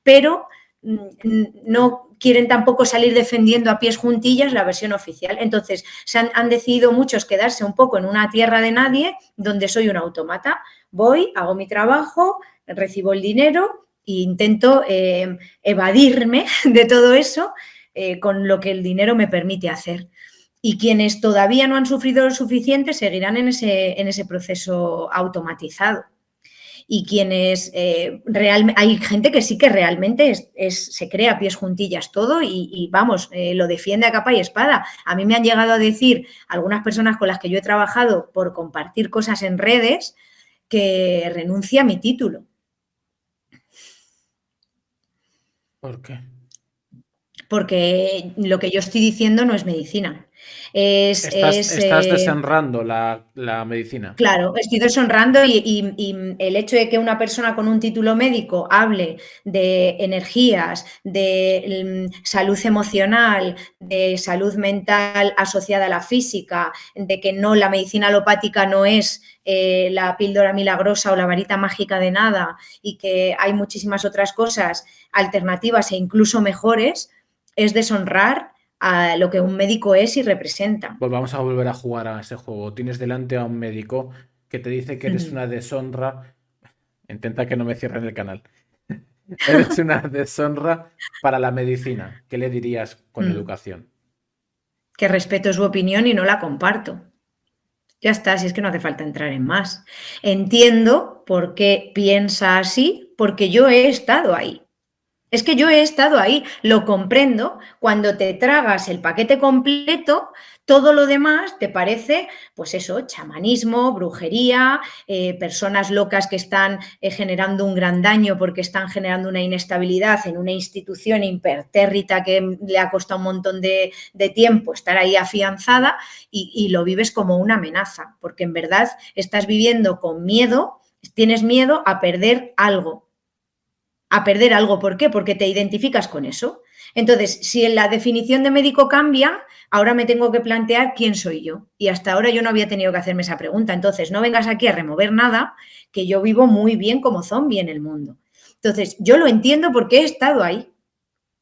pero no quieren tampoco salir defendiendo a pies juntillas la versión oficial. Entonces, han decidido muchos quedarse un poco en una tierra de nadie donde soy un autómata. Voy, hago mi trabajo, recibo el dinero e intento evadirme de todo eso con lo que el dinero me permite hacer. Y quienes todavía no han sufrido lo suficiente seguirán en ese proceso automatizado. Y quienes hay gente que sí que realmente se crea a pies juntillas todo y vamos, lo defiende a capa y espada. A mí me han llegado a decir algunas personas con las que yo he trabajado por compartir cosas en redes que renuncia a mi título. ¿Por qué? Porque lo que yo estoy diciendo no es medicina. Estás deshonrando la medicina. Claro, estoy deshonrando y el hecho de que una persona con un título médico hable de energías, de salud emocional, de salud mental asociada a la física, de que no, la medicina alopática no es la píldora milagrosa o la varita mágica de nada y que hay muchísimas otras cosas alternativas e incluso mejores, es deshonrar a lo que un médico es y representa. Pues vamos a volver a jugar a ese juego. Tienes delante a un médico que te dice que eres una deshonra. Intenta que no me cierren el canal. Eres una deshonra para la medicina. ¿Qué le dirías con educación? Que respeto su opinión y no la comparto. Ya está, si es que no hace falta entrar en más. Entiendo por qué piensa así, porque yo he estado ahí. Es que yo he estado ahí, lo comprendo. Cuando te tragas el paquete completo, todo lo demás te parece, pues eso, chamanismo, brujería, personas locas que están generando un gran daño porque están generando una inestabilidad en una institución impertérrita que le ha costado un montón de tiempo estar ahí afianzada y lo vives como una amenaza, porque en verdad estás viviendo con miedo, tienes miedo a perder algo. ¿Por qué? Porque te identificas con eso. Entonces, si en la definición de médico cambia, ahora me tengo que plantear quién soy yo. Y hasta ahora yo no había tenido que hacerme esa pregunta. Entonces, no vengas aquí a remover nada, que yo vivo muy bien como zombie en el mundo. Entonces, yo lo entiendo porque he estado ahí.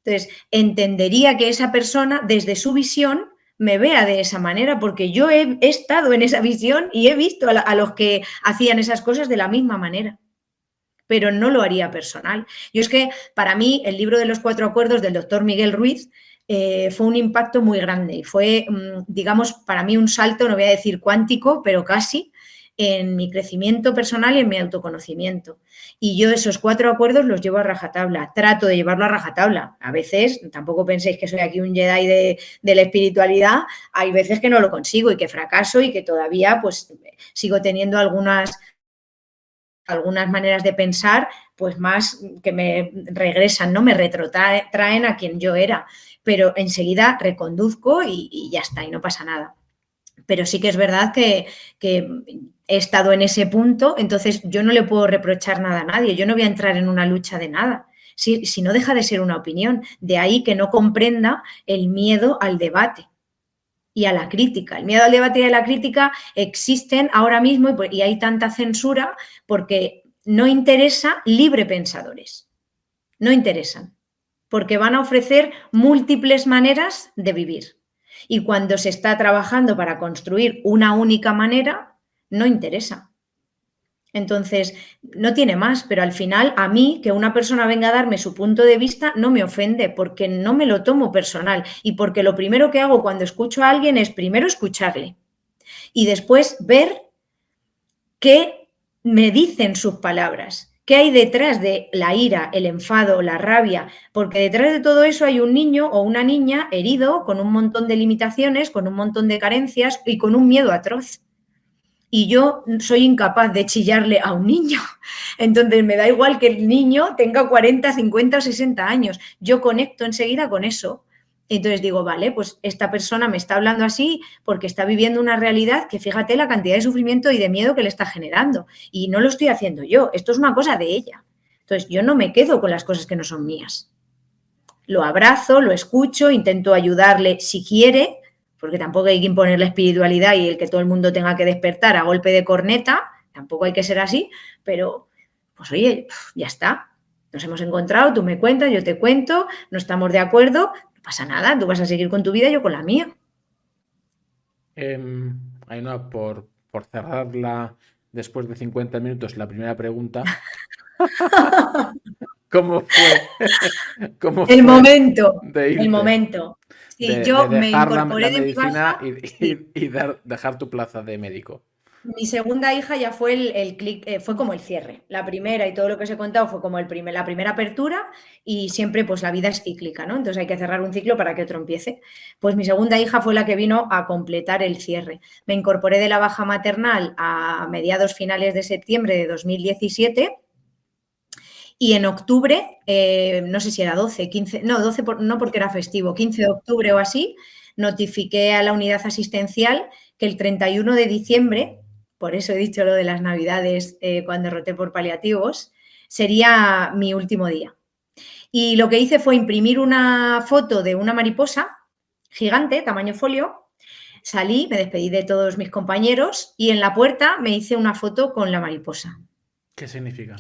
Entonces, entendería que esa persona, desde su visión, me vea de esa manera, porque yo he estado en esa visión y he visto a los que hacían esas cosas de la misma manera, pero no lo haría personal. Yo es que, para mí, el libro de los 4 acuerdos del doctor Miguel Ruiz fue un impacto muy grande y fue, digamos, para mí un salto, no voy a decir cuántico, pero casi, en mi crecimiento personal y en mi autoconocimiento. Y yo esos 4 acuerdos los llevo a rajatabla, trato de llevarlo a rajatabla. A veces, tampoco penséis que soy aquí un Jedi de la espiritualidad, hay veces que no lo consigo y que fracaso y que todavía pues sigo teniendo algunas maneras de pensar pues más que me regresan, ¿no? Me retrotraen a quien yo era, pero enseguida reconduzco y ya está, y no pasa nada. Pero sí que es verdad que he estado en ese punto, entonces yo no le puedo reprochar nada a nadie, yo no voy a entrar en una lucha de nada, si no deja de ser una opinión, de ahí que no comprenda el miedo al debate y a la crítica. El miedo al debate y a la crítica existen ahora mismo y hay tanta censura porque no interesa libre pensadores, no interesan, porque van a ofrecer múltiples maneras de vivir. Y cuando se está trabajando para construir una única manera, no interesa. Entonces, no tiene más, pero al final a mí que una persona venga a darme su punto de vista no me ofende porque no me lo tomo personal y porque lo primero que hago cuando escucho a alguien es primero escucharle y después ver qué me dicen sus palabras. ¿Qué hay detrás de la ira, el enfado, la rabia? Porque detrás de todo eso hay un niño o una niña herido con un montón de limitaciones, con un montón de carencias y con un miedo atroz. Y yo soy incapaz de chillarle a un niño. Entonces me da igual que el niño tenga 40, 50 o 60 años. Yo conecto enseguida con eso. Entonces digo, vale, pues esta persona me está hablando así porque está viviendo una realidad que fíjate la cantidad de sufrimiento y de miedo que le está generando. Y no lo estoy haciendo yo, esto es una cosa de ella. Entonces yo no me quedo con las cosas que no son mías. Lo abrazo, lo escucho, intento ayudarle si quiere, porque tampoco hay que imponer la espiritualidad y el que todo el mundo tenga que despertar a golpe de corneta, tampoco hay que ser así, pero pues oye, ya está. Nos hemos encontrado, tú me cuentas, yo te cuento, no estamos de acuerdo, no pasa nada, tú vas a seguir con tu vida, yo con la mía. Ainhoa, por cerrarla después de 50 minutos, la primera pregunta. ¿Cómo fue el momento, de irte, el momento. Sí, de yo me dejar incorporé la de mi medicina baja, y dejar tu plaza de médico? Mi segunda hija ya fue el clic, fue como el cierre. La primera y todo lo que os he contado fue como la primera apertura y siempre pues la vida es cíclica, ¿no? Entonces hay que cerrar un ciclo para que otro empiece. Pues mi segunda hija fue la que vino a completar el cierre. Me incorporé de la baja maternal a mediados finales de septiembre de 2017 y en octubre, no sé si era 12, 15, no, 12 no porque era festivo, 15 de octubre o así, notifiqué a la unidad asistencial que el 31 de diciembre, por eso he dicho lo de las Navidades cuando roté por paliativos, sería mi último día. Y lo que hice fue imprimir una foto de una mariposa gigante, tamaño folio, salí, me despedí de todos mis compañeros y en la puerta me hice una foto con la mariposa. ¿Qué significa?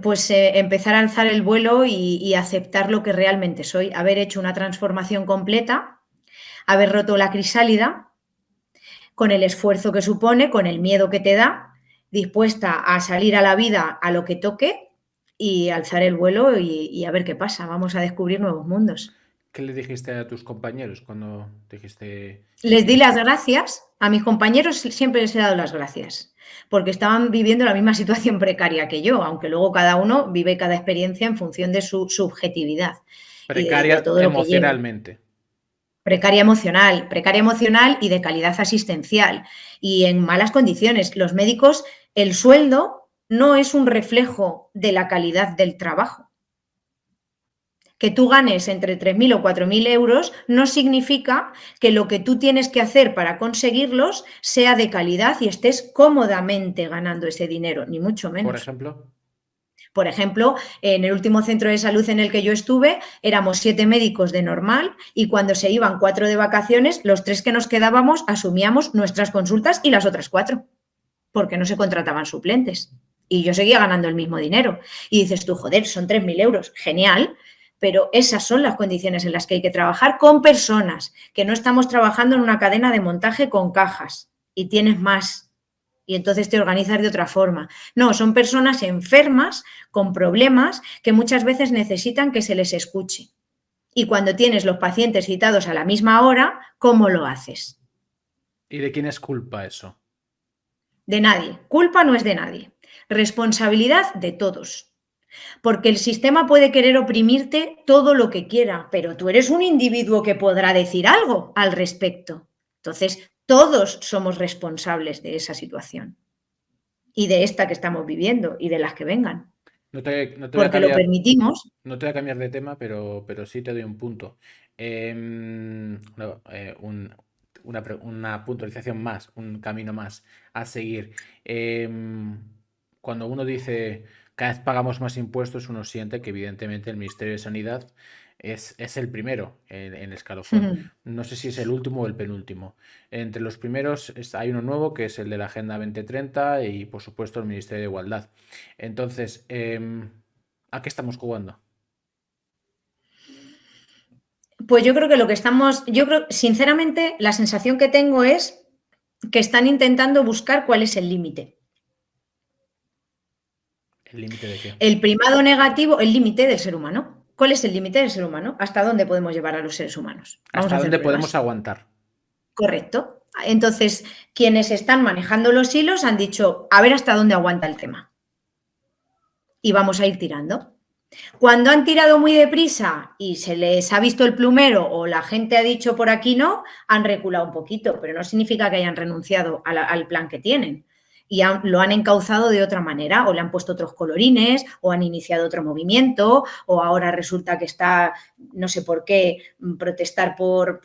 Pues empezar a alzar el vuelo y aceptar lo que realmente soy, haber hecho una transformación completa, haber roto la crisálida, con el esfuerzo que supone, con el miedo que te da, dispuesta a salir a la vida a lo que toque y alzar el vuelo y a ver qué pasa. Vamos a descubrir nuevos mundos. ¿Qué le dijiste a tus compañeros cuando dijiste... Les di las gracias, a mis compañeros siempre les he dado las gracias, porque estaban viviendo la misma situación precaria que yo, aunque luego cada uno vive cada experiencia en función de su subjetividad y de todo lo que lleva. Emocionalmente. Precaria emocional y de calidad asistencial y en malas condiciones. Los médicos, el sueldo no es un reflejo de la calidad del trabajo. Que tú ganes entre 3.000 o 4.000 euros no significa que lo que tú tienes que hacer para conseguirlos sea de calidad y estés cómodamente ganando ese dinero, ni mucho menos. Por ejemplo, en el último centro de salud en el que yo estuve, éramos 7 médicos de normal y cuando se iban 4 de vacaciones, los 3 que nos quedábamos asumíamos nuestras consultas y las otras 4, porque no se contrataban suplentes. Y yo seguía ganando el mismo dinero. Y dices tú, joder, son 3.000 euros, genial, pero esas son las condiciones en las que hay que trabajar con personas, que no estamos trabajando en una cadena de montaje con cajas y tienes más y entonces te organizas de otra forma. No, son personas enfermas con problemas que muchas veces necesitan que se les escuche. Y cuando tienes los pacientes citados a la misma hora, ¿cómo lo haces? ¿Y de quién es culpa eso? De nadie. Culpa no es de nadie. Responsabilidad de todos. Porque el sistema puede querer oprimirte todo lo que quiera, pero tú eres un individuo que podrá decir algo al respecto. Entonces, todos somos responsables de esa situación y de esta que estamos viviendo y de las que vengan. No te voy a Porque lo cambiar, permitimos. no te voy a cambiar de tema, pero sí te doy un punto. Una puntualización más, un camino más a seguir. Cuando uno dice cada vez pagamos más impuestos, uno siente que evidentemente el Ministerio de Sanidad es el primero en el escalafón. No sé si es el último o el penúltimo. Entre los primeros hay uno nuevo que es el de la Agenda 2030 y por supuesto el Ministerio de Igualdad. Entonces, ¿a qué estamos jugando? Pues yo creo que sinceramente, la sensación que tengo es que están intentando buscar cuál es el límite. ¿El límite de qué? El primado negativo, el límite del ser humano. ¿Cuál es el límite del ser humano? ¿Hasta dónde podemos llevar a los seres humanos? Vamos a ¿Hasta hacer dónde podemos pruebas. aguantar? Correcto. Entonces, quienes están manejando los hilos han dicho, a ver hasta dónde aguanta el tema. Y vamos a ir tirando. Cuando han tirado muy deprisa y se les ha visto el plumero o la gente ha dicho por aquí no, han reculado un poquito, pero no significa que hayan renunciado al plan que tienen. Y lo han encauzado de otra manera, o le han puesto otros colorines, o han iniciado otro movimiento, o ahora resulta que está, no sé por qué, protestar por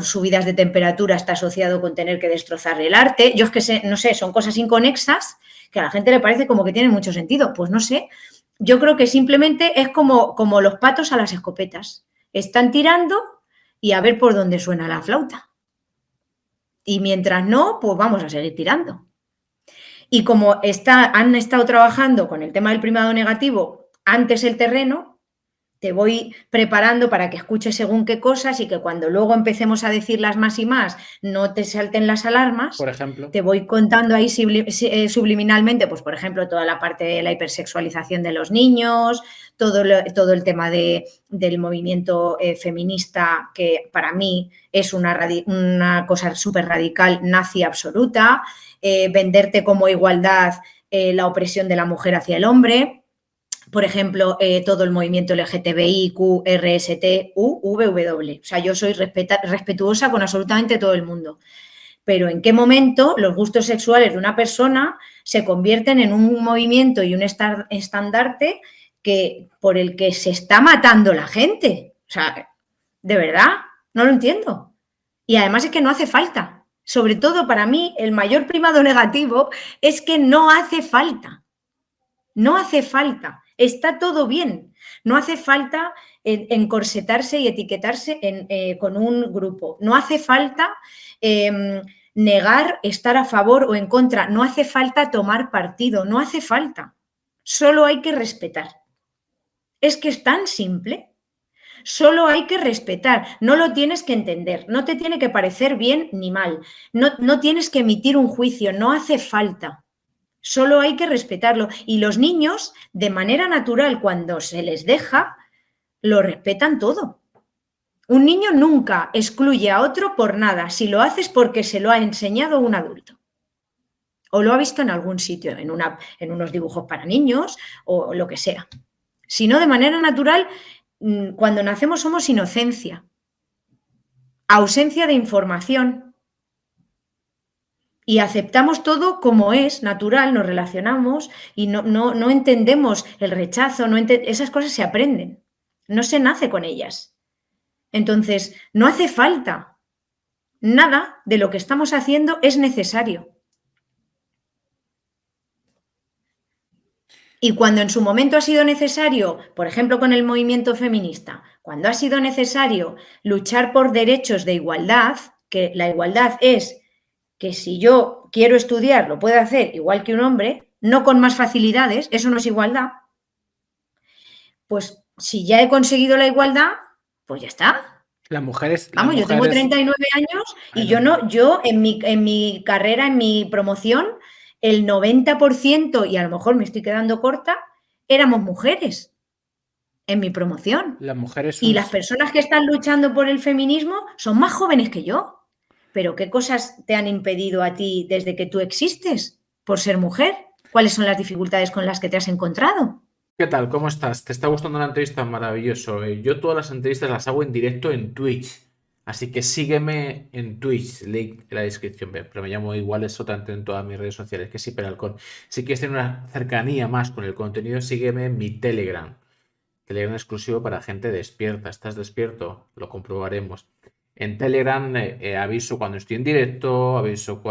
subidas de temperatura está asociado con tener que destrozar el arte. Yo es que sé, no sé, son cosas inconexas que a la gente le parece como que tienen mucho sentido. Pues no sé. Yo creo que simplemente es como los patos a las escopetas. Están tirando y a ver por dónde suena la flauta. Y mientras no, pues vamos a seguir tirando. Y como han estado trabajando con el tema del primado negativo antes el terreno, te voy preparando para que escuches según qué cosas y que cuando luego empecemos a decirlas más y más no te salten las alarmas. Por ejemplo. Te voy contando ahí subliminalmente, pues por ejemplo, toda la parte de la hipersexualización de los niños, todo el tema del movimiento feminista, que para mí es una cosa súper radical, nazi absoluta, venderte como igualdad la opresión de la mujer hacia el hombre. Por ejemplo, todo el movimiento LGTBIQ, RST, VW. O sea, yo soy respetuosa con absolutamente todo el mundo. Pero ¿en qué momento los gustos sexuales de una persona se convierten en un movimiento y un estandarte por el que se está matando la gente? O sea, de verdad, no lo entiendo. Y además es que no hace falta. Sobre todo para mí, el mayor primado negativo es que no hace falta. No hace falta. Está todo bien. No hace falta encorsetarse y etiquetarse con un grupo. No hace falta negar, estar a favor o en contra. No hace falta tomar partido. No hace falta. Solo hay que respetar. Es que es tan simple. Solo hay que respetar. No lo tienes que entender. No te tiene que parecer bien ni mal. No tienes que emitir un juicio. No hace falta. Solo hay que respetarlo. Y los niños, de manera natural, cuando se les deja, lo respetan todo. Un niño nunca excluye a otro por nada, si lo haces porque se lo ha enseñado un adulto. O lo ha visto en algún sitio, en unos dibujos para niños o lo que sea. Si no, de manera natural, cuando nacemos somos inocencia, ausencia de información. Y aceptamos todo como es, natural, nos relacionamos y no entendemos el rechazo, esas cosas se aprenden, no se nace con ellas. Entonces, no hace falta. Nada de lo que estamos haciendo es necesario. Y cuando en su momento ha sido necesario, por ejemplo con el movimiento feminista, cuando ha sido necesario luchar por derechos de igualdad, que la igualdad es que si yo quiero estudiar lo puedo hacer igual que un hombre, no con más facilidades, eso no es igualdad, pues si ya he conseguido la igualdad, pues ya está. Las mujeres, Vamos, yo tengo 39 años y yo en mi carrera, en mi promoción, el 90%, y a lo mejor me estoy quedando corta, éramos mujeres en mi promoción. las mujeres Y las personas que están luchando por el feminismo son más jóvenes que yo. Pero ¿qué cosas te han impedido a ti desde que tú existes por ser mujer? ¿Cuáles son las dificultades con las que te has encontrado? ¿Qué tal? ¿Cómo estás? ¿Te está gustando la entrevista? Maravilloso. Yo todas las entrevistas las hago en directo en Twitch. Así que sígueme en Twitch, link en la descripción. Pero me llamo igual eso tanto en todas mis redes sociales, que es Hiperalcón. Si quieres tener una cercanía más con el contenido, sígueme en mi Telegram. Telegram exclusivo para gente despierta. ¿Estás despierto? Lo comprobaremos. En Telegram aviso cuando estoy en directo, aviso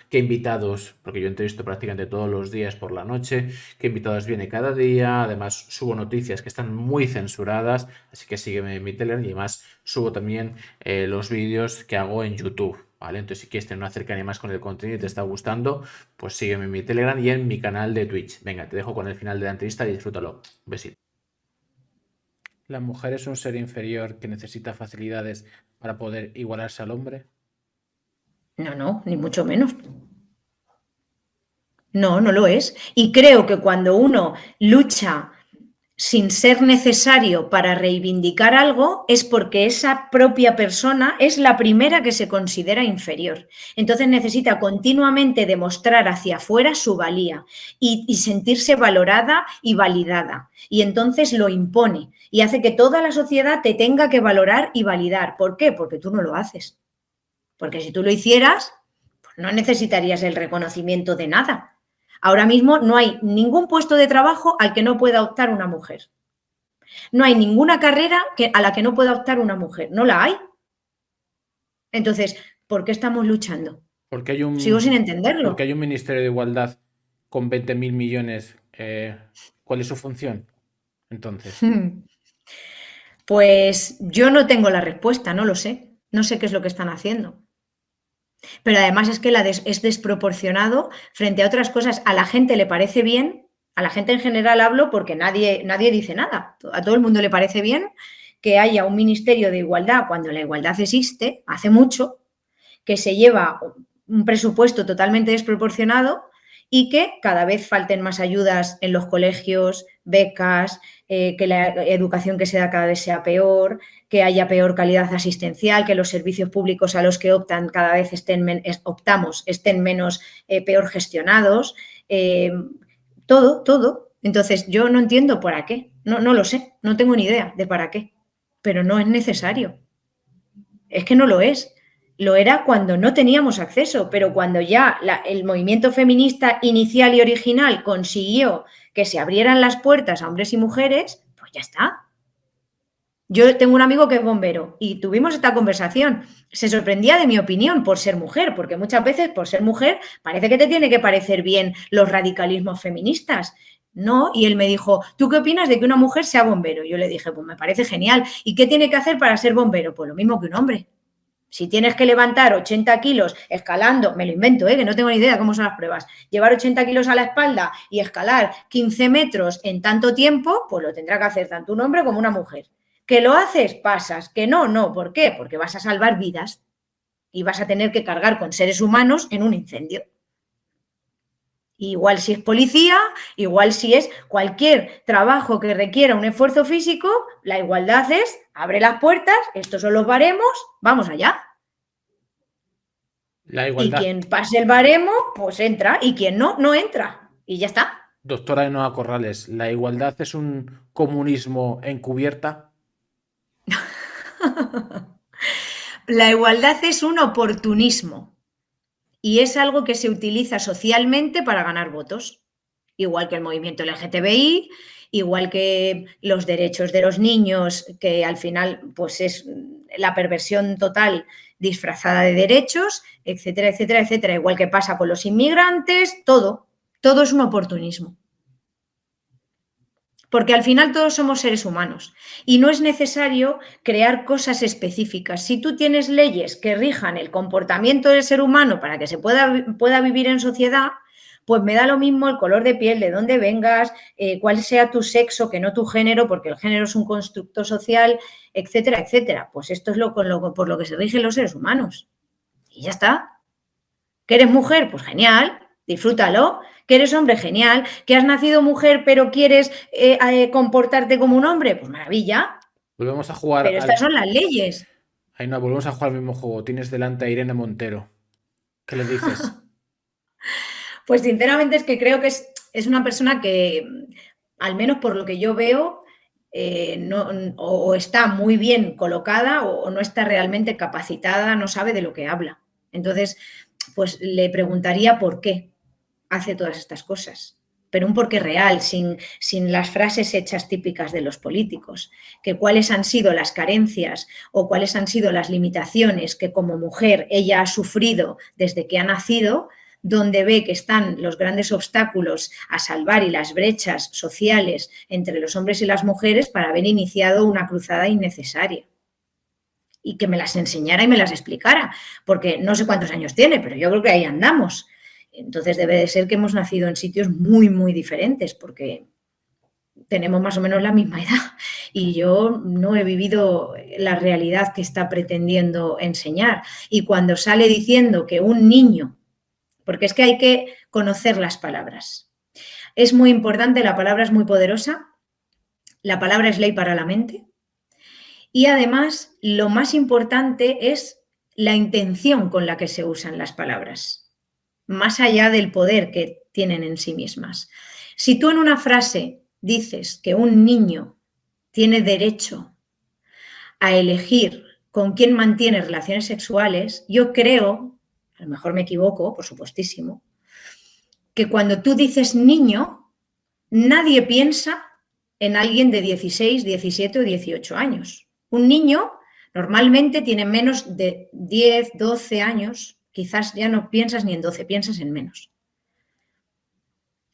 qué invitados, porque yo entrevisto prácticamente todos los días por la noche, qué invitados viene cada día. Además subo noticias que están muy censuradas, así que sígueme en mi Telegram y además subo también los vídeos que hago en YouTube. ¿Vale? Entonces, si quieres tener una cercanía más con el contenido y te está gustando, pues sígueme en mi Telegram y en mi canal de Twitch. Venga, te dejo con el final de la entrevista y disfrútalo. Un besito. ¿La mujer es un ser inferior que necesita facilidades para poder igualarse al hombre? No, ni mucho menos. No, no lo es. Y creo que cuando uno lucha sin ser necesario para reivindicar algo, es porque esa propia persona es la primera que se considera inferior. Entonces necesita continuamente demostrar hacia afuera su valía y sentirse valorada y validada. Y entonces lo impone y hace que toda la sociedad te tenga que valorar y validar. ¿Por qué? Porque tú no lo haces. Porque si tú lo hicieras, pues no necesitarías el reconocimiento de nada. Ahora mismo no hay ningún puesto de trabajo al que no pueda optar una mujer. No hay ninguna carrera a la que no pueda optar una mujer. No la hay. Entonces, ¿por qué estamos luchando? Sigo sin entenderlo. Porque hay un Ministerio de Igualdad con 20.000 millones. ¿Cuál es su función? Entonces. Pues yo no tengo la respuesta, no lo sé. No sé qué es lo que están haciendo. Pero además es que es desproporcionado frente a otras cosas. A la gente le parece bien, a la gente en general hablo porque nadie dice nada. A todo el mundo le parece bien que haya un Ministerio de Igualdad cuando la igualdad existe, hace mucho, que se lleva un presupuesto totalmente desproporcionado y que cada vez falten más ayudas en los colegios, becas, que la educación que se da cada vez sea peor, que haya peor calidad asistencial, que los servicios públicos a los que optan cada vez estén menos peor gestionados, todo. Entonces, yo no entiendo para qué, no lo sé, no tengo ni idea de para qué, pero no es necesario. Es que no lo es. Lo era cuando no teníamos acceso, pero cuando ya el movimiento feminista inicial y original consiguió que se abrieran las puertas a hombres y mujeres, pues ya está. Yo tengo un amigo que es bombero y tuvimos esta conversación. Se sorprendía de mi opinión por ser mujer, porque muchas veces por ser mujer parece que te tiene que parecer bien los radicalismos feministas. No, y él me dijo, ¿tú qué opinas de que una mujer sea bombero? Yo le dije, pues me parece genial. ¿Y qué tiene que hacer para ser bombero? Pues lo mismo que un hombre. Si tienes que levantar 80 kilos escalando, me lo invento, que no tengo ni idea cómo son las pruebas, llevar 80 kilos a la espalda y escalar 15 metros en tanto tiempo, pues lo tendrá que hacer tanto un hombre como una mujer. ¿Que lo haces? Pasas. ¿Que no? No. ¿Por qué? Porque vas a salvar vidas y vas a tener que cargar con seres humanos en un incendio. Igual si es policía, igual si es cualquier trabajo que requiera un esfuerzo físico, la igualdad es, abre las puertas, estos son los baremos, vamos allá. La igualdad. Y quien pase el baremo, pues entra, y quien no, no entra. Y ya está. Doctora Ainhoa Corrales, ¿la igualdad es un comunismo encubierta? La igualdad es un oportunismo. Y es algo que se utiliza socialmente para ganar votos. Igual que el movimiento LGTBI, igual que los derechos de los niños, que al final pues es la perversión total disfrazada de derechos, etcétera, etcétera, etcétera. Igual que pasa con los inmigrantes, todo es un oportunismo. Porque al final todos somos seres humanos y no es necesario crear cosas específicas. Si tú tienes leyes que rijan el comportamiento del ser humano para que se pueda vivir en sociedad, pues me da lo mismo el color de piel, de dónde vengas, cuál sea tu sexo, que no tu género, porque el género es un constructo social, etcétera, etcétera. Pues esto es por lo que se rigen los seres humanos. Y ya está. ¿Que eres mujer? Pues genial, disfrútalo. ¿Que eres hombre? Genial. ¿Que has nacido mujer pero quieres comportarte como un hombre? Pues maravilla. Volvemos a jugar Pero estas son las leyes. Ay, no, volvemos a jugar al mismo juego. Tienes delante a Irene Montero. ¿Qué le dices? Pues sinceramente es que creo que es una persona que, al menos por lo que yo veo, no, o está muy bien colocada o no está realmente capacitada, no sabe de lo que habla. Entonces, pues le preguntaría por qué hace todas estas cosas, pero un porqué real, sin las frases hechas típicas de los políticos, que cuáles han sido las carencias o cuáles han sido las limitaciones que como mujer ella ha sufrido desde que ha nacido, donde ve que están los grandes obstáculos a salvar y las brechas sociales entre los hombres y las mujeres para haber iniciado una cruzada innecesaria. Y que me las enseñara y me las explicara, porque no sé cuántos años tiene, pero yo creo que ahí andamos. Entonces debe de ser que hemos nacido en sitios muy, muy diferentes, porque tenemos más o menos la misma edad y yo no he vivido la realidad que está pretendiendo enseñar. Y cuando sale diciendo que un niño, porque es que hay que conocer las palabras, es muy importante, la palabra es muy poderosa, la palabra es ley para la mente y además lo más importante es la intención con la que se usan las palabras, más allá del poder que tienen en sí mismas. Si tú en una frase dices que un niño tiene derecho a elegir con quién mantiene relaciones sexuales, yo creo, a lo mejor me equivoco, por supuestísimo, que cuando tú dices niño, nadie piensa en alguien de 16, 17 o 18 años. Un niño normalmente tiene menos de 10, 12 años, quizás ya no piensas ni en 12, piensas en menos.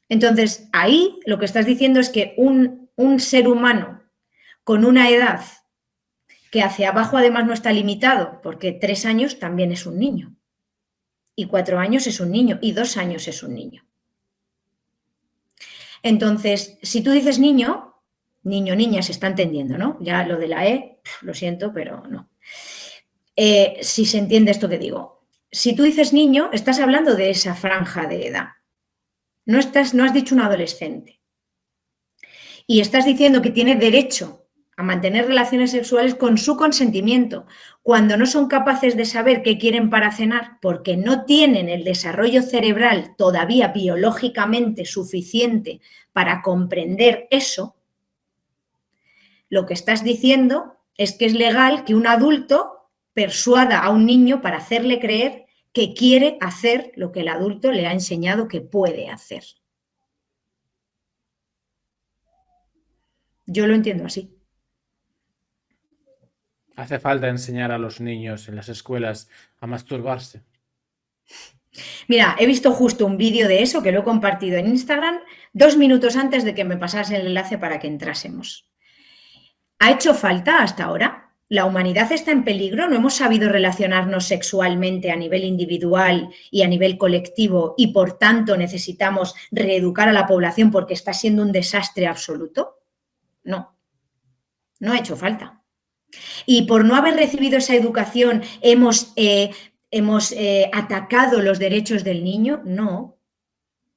Entonces, ahí lo que estás diciendo es que un ser humano con una edad que hacia abajo además no está limitado, porque 3 años también es un niño, y 4 años es un niño, y 2 años es un niño. Entonces, si tú dices niño, niña, se está entendiendo, ¿no? Ya lo de la E, lo siento, pero no. Si se entiende esto que digo. Si tú dices niño, estás hablando de esa franja de edad. No has dicho un adolescente. Y estás diciendo que tiene derecho a mantener relaciones sexuales con su consentimiento, cuando no son capaces de saber qué quieren para cenar, porque no tienen el desarrollo cerebral todavía biológicamente suficiente para comprender eso. Lo que estás diciendo es que es legal que un adulto persuada a un niño para hacerle creer que quiere hacer lo que el adulto le ha enseñado que puede hacer. Yo lo entiendo así. ¿Hace falta enseñar a los niños en las escuelas a masturbarse? Mira, he visto justo un vídeo de eso que lo he compartido en Instagram 2 minutos antes de que me pasase el enlace para que entrásemos. ¿Ha hecho falta hasta ahora? ¿La humanidad está en peligro? ¿No hemos sabido relacionarnos sexualmente a nivel individual y a nivel colectivo y por tanto necesitamos reeducar a la población porque está siendo un desastre absoluto? No, no ha hecho falta. Y por no haber recibido esa educación hemos atacado los derechos del niño. No.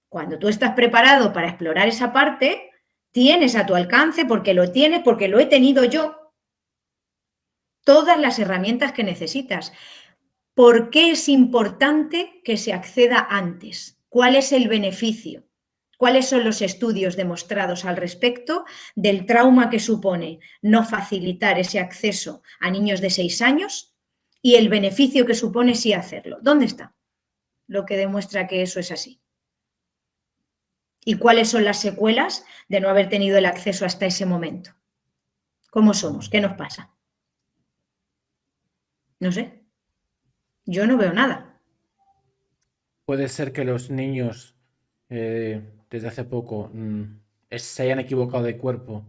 Cuando tú estás preparado para explorar esa parte, tienes a tu alcance, porque lo tienes, porque lo he tenido yo, todas las herramientas que necesitas. ¿Por qué es importante que se acceda antes? ¿Cuál es el beneficio? ¿Cuáles son los estudios demostrados al respecto del trauma que supone no facilitar ese acceso a niños de 6 años y el beneficio que supone sí hacerlo? ¿Dónde está lo que demuestra que eso es así? ¿Y cuáles son las secuelas de no haber tenido el acceso hasta ese momento? ¿Cómo somos? ¿Qué nos pasa? No sé. Yo no veo nada. Puede ser que los niños desde hace poco se hayan equivocado de cuerpo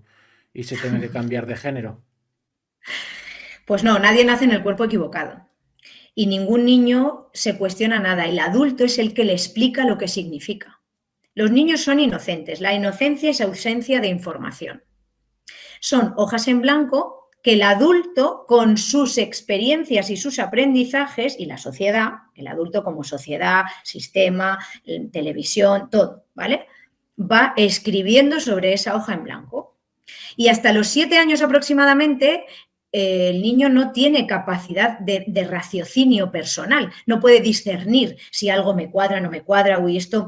y se tengan que cambiar de género. Pues no, nadie nace en el cuerpo equivocado. Y ningún niño se cuestiona nada. El adulto es el que le explica lo que significa. Los niños son inocentes. La inocencia es ausencia de información. Son hojas en blanco que el adulto, con sus experiencias y sus aprendizajes, y la sociedad, el adulto como sociedad, sistema, televisión, todo, ¿vale?, va escribiendo sobre esa hoja en blanco. Y hasta los 7 años aproximadamente, el niño no tiene capacidad de raciocinio personal, no puede discernir si algo me cuadra, no me cuadra, uy, estoy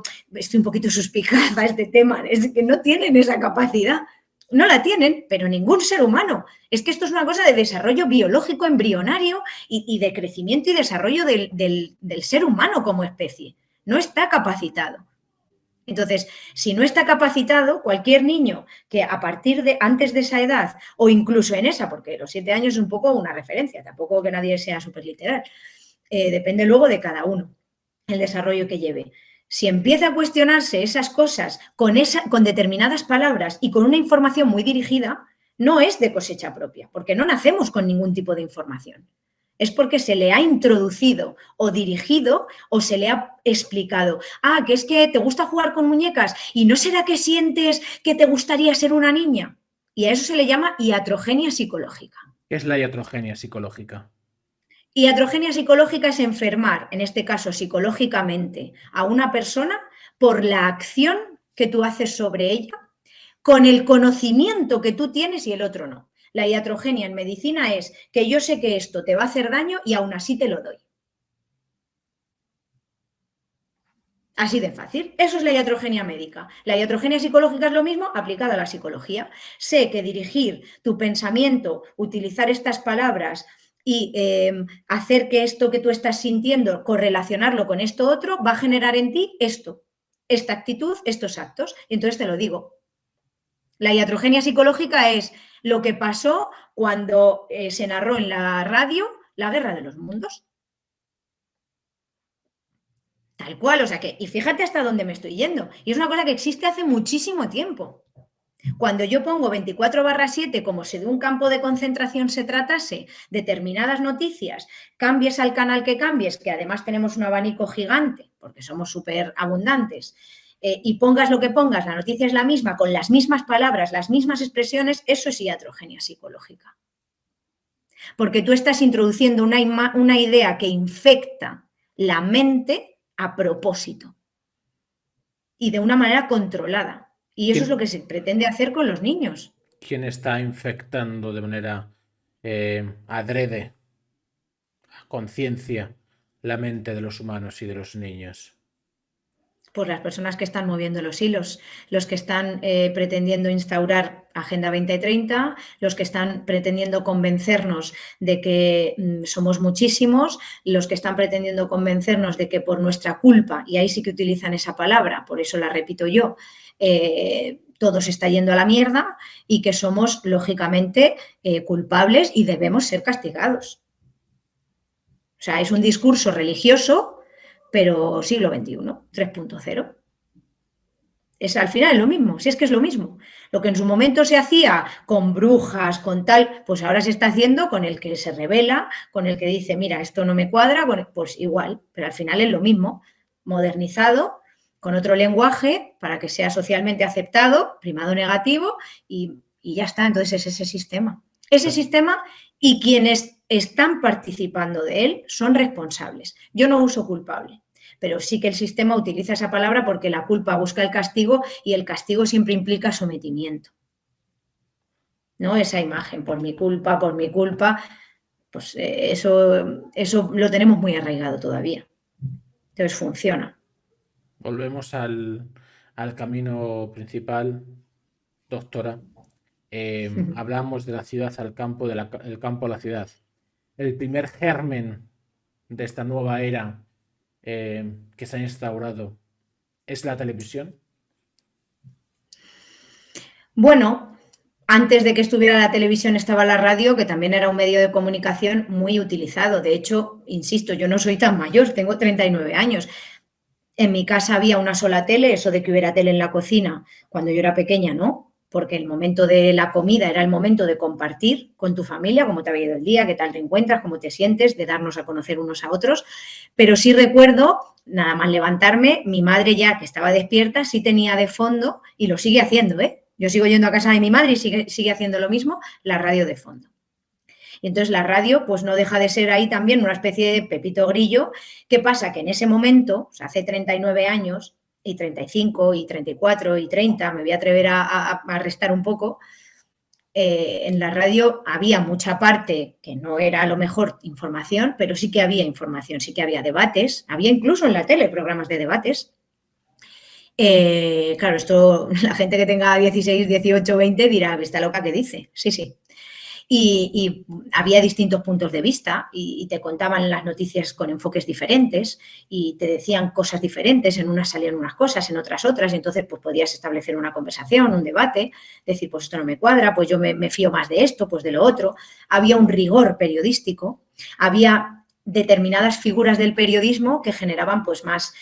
un poquito suspicaz a este tema, es que no tienen esa capacidad. No la tienen, pero ningún ser humano. Es que esto es una cosa de desarrollo biológico embrionario y de crecimiento y desarrollo del ser humano como especie. No está capacitado. Entonces, si no está capacitado, cualquier niño que a partir de antes de esa edad, o incluso en esa, porque los 7 años es un poco una referencia, tampoco que nadie sea súper literal, depende luego de cada uno, el desarrollo que lleve. Si empieza a cuestionarse esas cosas con determinadas palabras y con una información muy dirigida, no es de cosecha propia, porque no nacemos con ningún tipo de información. Es porque se le ha introducido o dirigido o se le ha explicado, que es que te gusta jugar con muñecas y ¿no será que sientes que te gustaría ser una niña? Y a eso se le llama iatrogenia psicológica. ¿Qué es la iatrogenia psicológica? Iatrogenia psicológica es enfermar, en este caso psicológicamente, a una persona por la acción que tú haces sobre ella, con el conocimiento que tú tienes y el otro no. La iatrogenia en medicina es que yo sé que esto te va a hacer daño y aún así te lo doy. Así de fácil. Eso es la iatrogenia médica. La iatrogenia psicológica es lo mismo aplicada a la psicología. Sé que dirigir tu pensamiento, utilizar estas palabras y hacer que esto que tú estás sintiendo, correlacionarlo con esto otro, va a generar en ti esto, esta actitud, estos actos. Y entonces te lo digo. La iatrogenia psicológica es lo que pasó cuando se narró en la radio la Guerra de los Mundos. Tal cual, o sea que, y fíjate hasta dónde me estoy yendo. Y es una cosa que existe hace muchísimo tiempo. Cuando yo pongo 24/7 como si de un campo de concentración se tratase, determinadas noticias, cambies al canal que cambies, que además tenemos un abanico gigante, porque somos súper abundantes, y pongas lo que pongas, la noticia es la misma, con las mismas palabras, las mismas expresiones, eso es iatrogenia psicológica. Porque tú estás introduciendo una idea que infecta la mente a propósito y de una manera controlada. Y eso es lo que se pretende hacer con los niños. ¿Quién está infectando de manera adrede, a conciencia, la mente de los humanos y de los niños? Pues las personas que están moviendo los hilos, los que están pretendiendo instaurar Agenda 2030, los que están pretendiendo convencernos de que somos muchísimos, los que están pretendiendo convencernos de que por nuestra culpa, y ahí sí que utilizan esa palabra, por eso la repito yo, todo se está yendo a la mierda y que somos, lógicamente, culpables y debemos ser castigados. O sea, es un discurso religioso, pero siglo XXI, 3.0. Al final es lo mismo, si es que es lo mismo. Lo que en su momento se hacía con brujas, con tal, pues ahora se está haciendo con el que se revela, con el que dice, mira, esto no me cuadra, pues igual, pero al final es lo mismo, modernizado, con otro lenguaje para que sea socialmente aceptado, primado negativo y ya está. Entonces es ese sistema. Ese sistema y quienes están participando de él son responsables. Yo no uso culpable, pero sí que el sistema utiliza esa palabra porque la culpa busca el castigo y el castigo siempre implica sometimiento. ¿No? Esa imagen, por mi culpa, pues eso lo tenemos muy arraigado todavía. Entonces funciona. Volvemos al camino principal, doctora. Hablamos de la ciudad al campo, del campo a la ciudad. El primer germen de esta nueva era que se ha instaurado es la televisión. Bueno, antes de que estuviera la televisión estaba la radio, que también era un medio de comunicación muy utilizado. De hecho, insisto, yo no soy tan mayor, tengo 39 años. En mi casa había una sola tele, eso de que hubiera tele en la cocina cuando yo era pequeña, ¿no? Porque el momento de la comida era el momento de compartir con tu familia, cómo te había ido el día, qué tal te encuentras, cómo te sientes, de darnos a conocer unos a otros. Pero sí recuerdo nada más levantarme, mi madre ya que estaba despierta sí tenía de fondo, y lo sigue haciendo, ¿eh? Yo sigo yendo a casa de mi madre y sigue haciendo lo mismo, la radio de fondo. Y entonces la radio pues no deja de ser ahí también una especie de Pepito Grillo. ¿Qué pasa? Que en ese momento, o sea, hace 39 años, y 35, y 34, y 30, me voy a atrever a restar un poco, en la radio había mucha parte que no era a lo mejor información, pero sí que había información, sí que había debates, había incluso en la tele programas de debates. Claro, esto la gente que tenga 16, 18, 20 dirá, ¿está loca que dice? Sí, sí. Y había distintos puntos de vista y te contaban las noticias con enfoques diferentes y te decían cosas diferentes, en unas salían unas cosas, en otras otras, y entonces pues podías establecer una conversación, un debate, decir, pues esto no me cuadra, pues yo me fío más de esto, pues de lo otro. Había un rigor periodístico, había determinadas figuras del periodismo que generaban pues más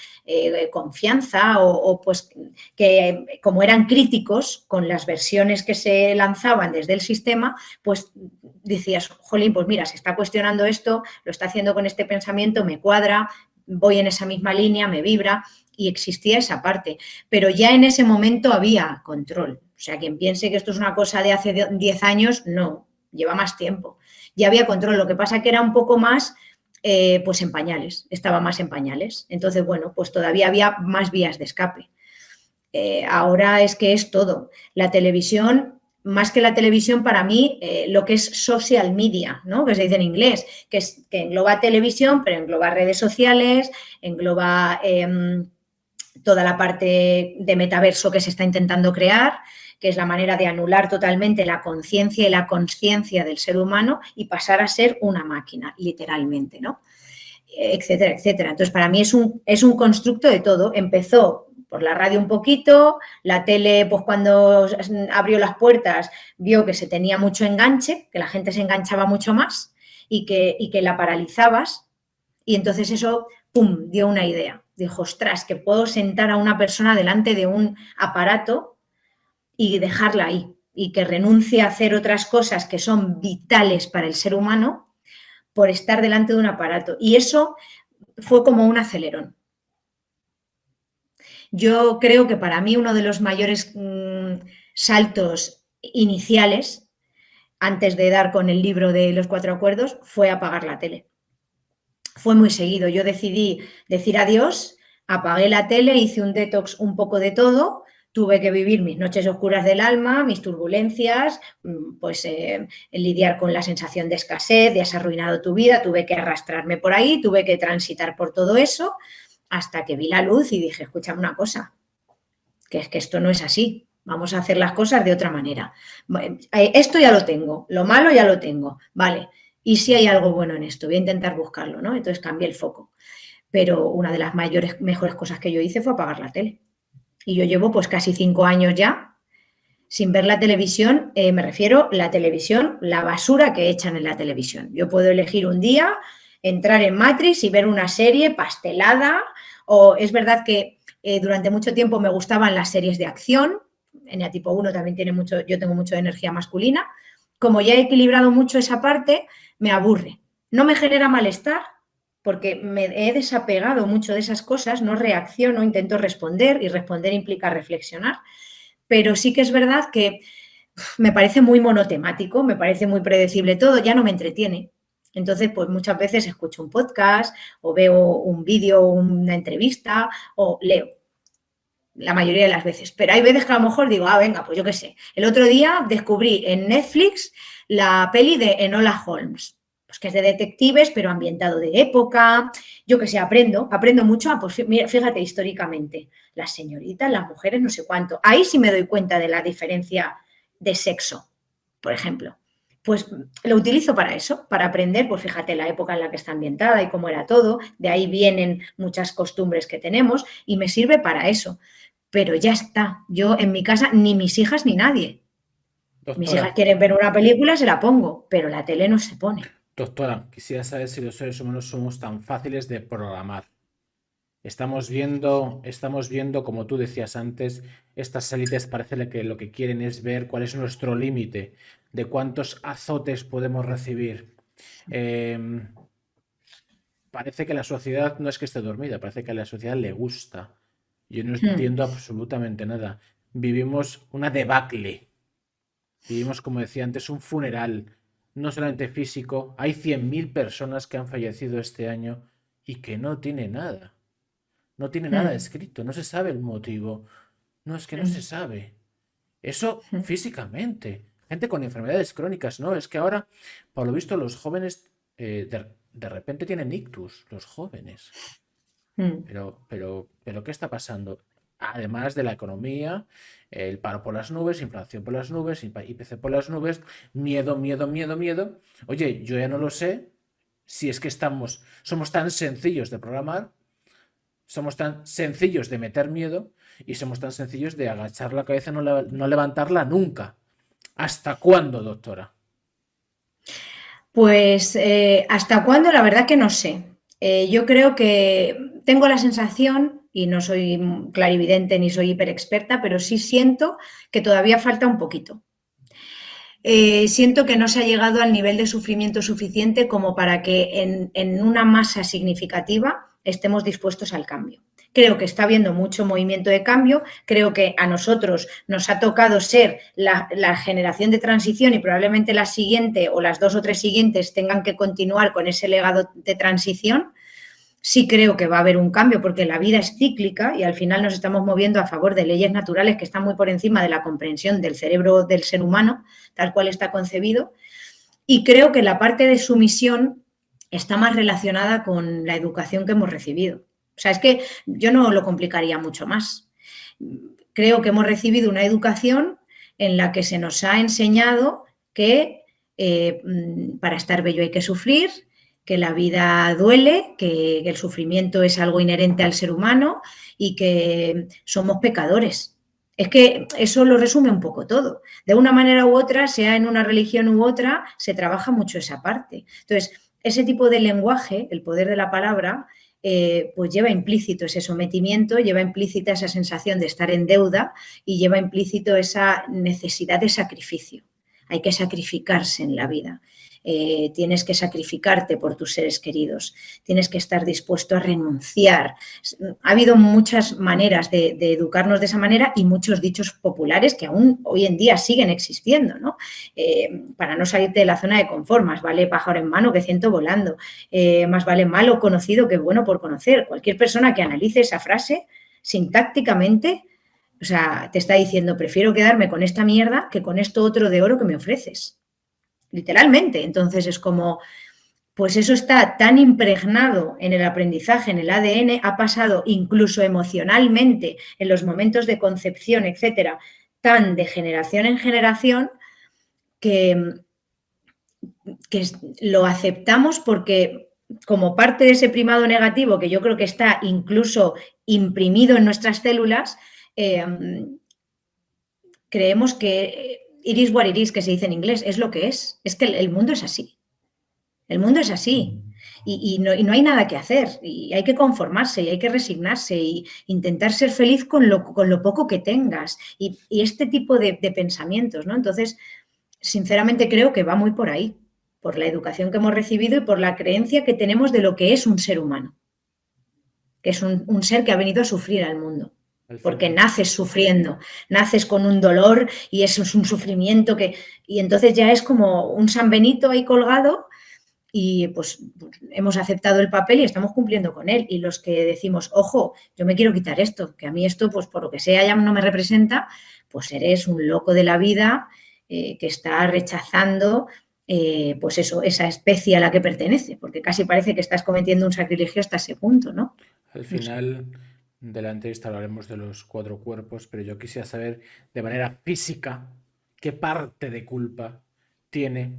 confianza o pues que como eran críticos con las versiones que se lanzaban desde el sistema, pues decías, jolín, pues mira, se está cuestionando esto, lo está haciendo con este pensamiento, me cuadra, voy en esa misma línea, me vibra, y existía esa parte. Pero ya en ese momento había control. O sea, quien piense que esto es una cosa de hace 10 años, no, lleva más tiempo. Ya había control, lo que pasa que era un poco más pues en pañales, estaba más en pañales. Entonces, bueno, pues todavía había más vías de escape. Ahora es que es todo. La televisión, más que la televisión, para mí, lo que es social media, ¿no? Que se dice en inglés, que engloba televisión, pero engloba redes sociales, engloba toda la parte de metaverso que se está intentando crear, que es la manera de anular totalmente la conciencia y la consciencia del ser humano y pasar a ser una máquina, literalmente, ¿no? Etcétera, etcétera. Entonces, para mí es un constructo de todo. Empezó por la radio un poquito, la tele, pues cuando abrió las puertas, vio que se tenía mucho enganche, que la gente se enganchaba mucho más y que la paralizabas, y entonces eso, ¡pum!, dio una idea. Dijo, ostras, que puedo sentar a una persona delante de un aparato y dejarla ahí, y que renuncie a hacer otras cosas que son vitales para el ser humano por estar delante de un aparato. Y eso fue como un acelerón. Yo creo que para mí uno de los mayores saltos iniciales, antes de dar con el libro de los 4 acuerdos, fue apagar la tele. Fue muy seguido. Yo decidí decir adiós, apagué la tele, hice un detox un poco de todo, tuve que vivir mis noches oscuras del alma, mis turbulencias, pues lidiar con la sensación de escasez, de has arruinado tu vida, tuve que arrastrarme por ahí, tuve que transitar por todo eso, hasta que vi la luz y dije, escúchame una cosa, que es que esto no es así, vamos a hacer las cosas de otra manera. Esto ya lo tengo, lo malo ya lo tengo, vale, y si hay algo bueno en esto, voy a intentar buscarlo, ¿no? Entonces cambié el foco. Pero una de las mejores cosas que yo hice fue apagar la tele. Y yo llevo pues casi 5 años ya sin ver la televisión, me refiero a la televisión, la basura que echan en la televisión. Yo puedo elegir un día, entrar en Matrix y ver una serie pastelada, o es verdad que durante mucho tiempo me gustaban las series de acción, en tipo 1 también tiene mucho, yo tengo mucha energía masculina, como ya he equilibrado mucho esa parte, me aburre. No me genera malestar, porque me he desapegado mucho de esas cosas, no reacciono, intento responder, y responder implica reflexionar, pero sí que es verdad que me parece muy monotemático, me parece muy predecible todo, ya no me entretiene. Entonces, pues muchas veces escucho un podcast o veo un vídeo, una entrevista o leo, la mayoría de las veces. Pero hay veces que a lo mejor digo, venga, pues yo qué sé. El otro día descubrí en Netflix la peli de Enola Holmes, pues que es de detectives, pero ambientado de época. Yo qué sé, aprendo mucho. Pues fíjate, históricamente, las señoritas, las mujeres, no sé cuánto. Ahí sí me doy cuenta de la diferencia de sexo, por ejemplo. Pues lo utilizo para eso, para aprender, pues fíjate la época en la que está ambientada y cómo era todo, de ahí vienen muchas costumbres que tenemos y me sirve para eso. Pero ya está, yo en mi casa ni mis hijas ni nadie. Mis hijas Doctora, quieren ver una película, se la pongo, pero la tele no se pone. doctora, quisiera saber si los seres humanos somos tan fáciles de programar. Estamos viendo, como tú decías antes, estas élites parece que lo que quieren es ver cuál es nuestro límite, de cuántos azotes podemos recibir. parece que la sociedad no es que esté dormida, parece que a la sociedad le gusta. Yo no Mm, entiendo absolutamente nada. Vivimos una debacle. Vivimos, como decía antes, un funeral, no solamente físico. Hay 100.000 personas que han fallecido este año y que no tiene nada. No tiene nada mm, escrito, no se sabe el motivo. No, es que no se mm, sabe. Eso mm, físicamente. Gente con enfermedades crónicas, ¿no? Es que ahora, por lo visto, los jóvenes de repente tienen ictus, los jóvenes. mm. Pero, ¿qué está pasando? Además de la economía, el paro por las nubes, inflación por las nubes, IPC por las nubes, miedo, miedo, miedo, miedo. Oye, yo ya no lo sé si es que somos tan sencillos de programar, somos tan sencillos de meter miedo y somos tan sencillos de agachar la cabeza y no levantarla nunca. ¿Hasta cuándo, doctora? Pues hasta cuándo, la verdad que no sé. Yo creo que tengo la sensación, y no soy clarividente ni soy hiperexperta, pero sí siento que todavía falta un poquito. Siento que no se ha llegado al nivel de sufrimiento suficiente como para que en una masa significativa estemos dispuestos al cambio. Creo que está habiendo mucho movimiento de cambio, creo que a nosotros nos ha tocado ser la generación de transición y probablemente la siguiente o las 2 o 3 siguientes tengan que continuar con ese legado de transición. Sí creo que va a haber un cambio porque la vida es cíclica y al final nos estamos moviendo a favor de leyes naturales que están muy por encima de la comprensión del cerebro del ser humano, tal cual está concebido. Y creo que la parte de sumisión está más relacionada con la educación que hemos recibido. O sea, es que yo no lo complicaría mucho más. Creo que hemos recibido una educación en la que se nos ha enseñado que para estar bello hay que sufrir, que la vida duele, que el sufrimiento es algo inherente al ser humano y que somos pecadores. Es que eso lo resume un poco todo. De una manera u otra, sea en una religión u otra, se trabaja mucho esa parte. Entonces, ese tipo de lenguaje, el poder de la palabra, pues lleva implícito ese sometimiento, lleva implícita esa sensación de estar en deuda y lleva implícito esa necesidad de sacrificio. Hay que sacrificarse en la vida. Tienes que sacrificarte por tus seres queridos, tienes que estar dispuesto a renunciar. Ha habido muchas maneras de educarnos de esa manera y muchos dichos populares que aún hoy en día siguen existiendo, ¿no? Para no salirte de la zona de confort, más vale pájaro en mano que ciento volando, más vale malo conocido que bueno por conocer. Cualquier persona que analice esa frase sintácticamente, o sea, te está diciendo, prefiero quedarme con esta mierda que con esto otro de oro que me ofreces. Literalmente. Entonces es como, pues eso está tan impregnado en el aprendizaje, en el ADN, ha pasado incluso emocionalmente en los momentos de concepción, etcétera, tan de generación en generación que, que lo aceptamos porque como parte de ese primado negativo que yo creo que está incluso imprimido en nuestras células, eh, creemos que it is what it is, que se dice en inglés, es lo que es que el mundo es así. El mundo es así y no hay nada que hacer y hay que conformarse y hay que resignarse y intentar ser feliz con lo poco que tengas y este tipo de pensamientos, ¿no? Entonces, sinceramente creo que va muy por ahí, por la educación que hemos recibido y por la creencia que tenemos de lo que es un ser humano, que es un ser que ha venido a sufrir al mundo. Al Porque final, naces sufriendo, naces con un dolor y eso es un sufrimiento que. Y entonces ya es como un San Benito ahí colgado y pues hemos aceptado el papel y estamos cumpliendo con él. Y los que decimos, ojo, yo me quiero quitar esto, que a mí esto, pues por lo que sea, ya no me representa, pues eres un loco de la vida que está rechazando, pues eso, esa especie a la que pertenece, porque casi parece que estás cometiendo un sacrilegio hasta ese punto, ¿no? al No sé. final de la entrevista hablaremos de los 4 cuerpos, pero yo quisiera saber de manera física qué parte de culpa tiene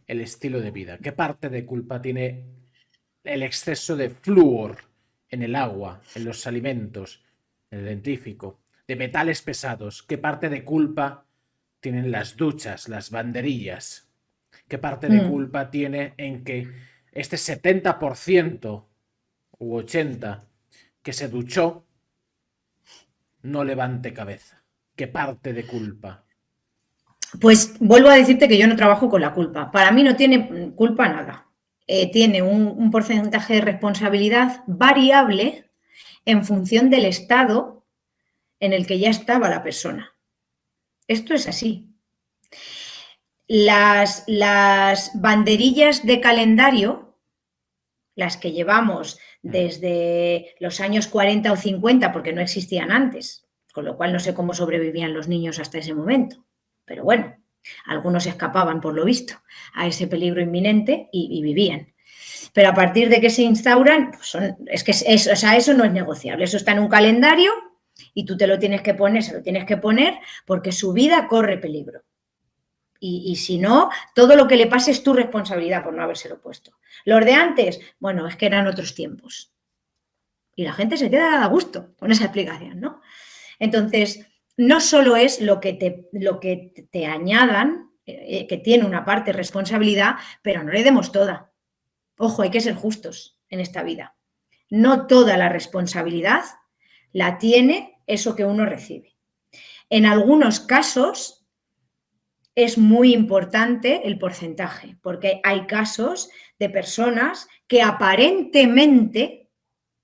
el estilo de vida, qué parte de culpa tiene el exceso de flúor en el agua, en los alimentos, en el dentífico, de metales pesados, qué parte de culpa tienen las duchas, las banderillas, qué parte de Mm. culpa tiene en que este 70% u 80% que se duchó no levante cabeza. ¿Qué parte de culpa? Pues vuelvo a decirte que yo no trabajo con la culpa. Para mí no tiene culpa nada. tiene un porcentaje de responsabilidad variable en función del estado en el que ya estaba la persona. Esto es así. Las banderillas de calendario, las que llevamos desde los años 40 o 50, porque no existían antes, con lo cual no sé cómo sobrevivían los niños hasta ese momento. Pero bueno, algunos escapaban, por lo visto, a ese peligro inminente y vivían. Pero a partir de que se instauran, pues eso no es negociable. Eso está en un calendario y tú te lo tienes que poner, se lo tienes que poner, porque su vida corre peligro. Y si no, todo lo que le pase es tu responsabilidad por no habérselo puesto. Los de antes, bueno, es que eran otros tiempos. Y la gente se queda a gusto con esa explicación, ¿no? Entonces, no solo es lo que te añadan, que tiene una parte de responsabilidad, pero no le demos toda. Ojo, hay que ser justos en esta vida. No toda la responsabilidad la tiene eso que uno recibe. En algunos casos es muy importante el porcentaje, porque hay casos de personas que aparentemente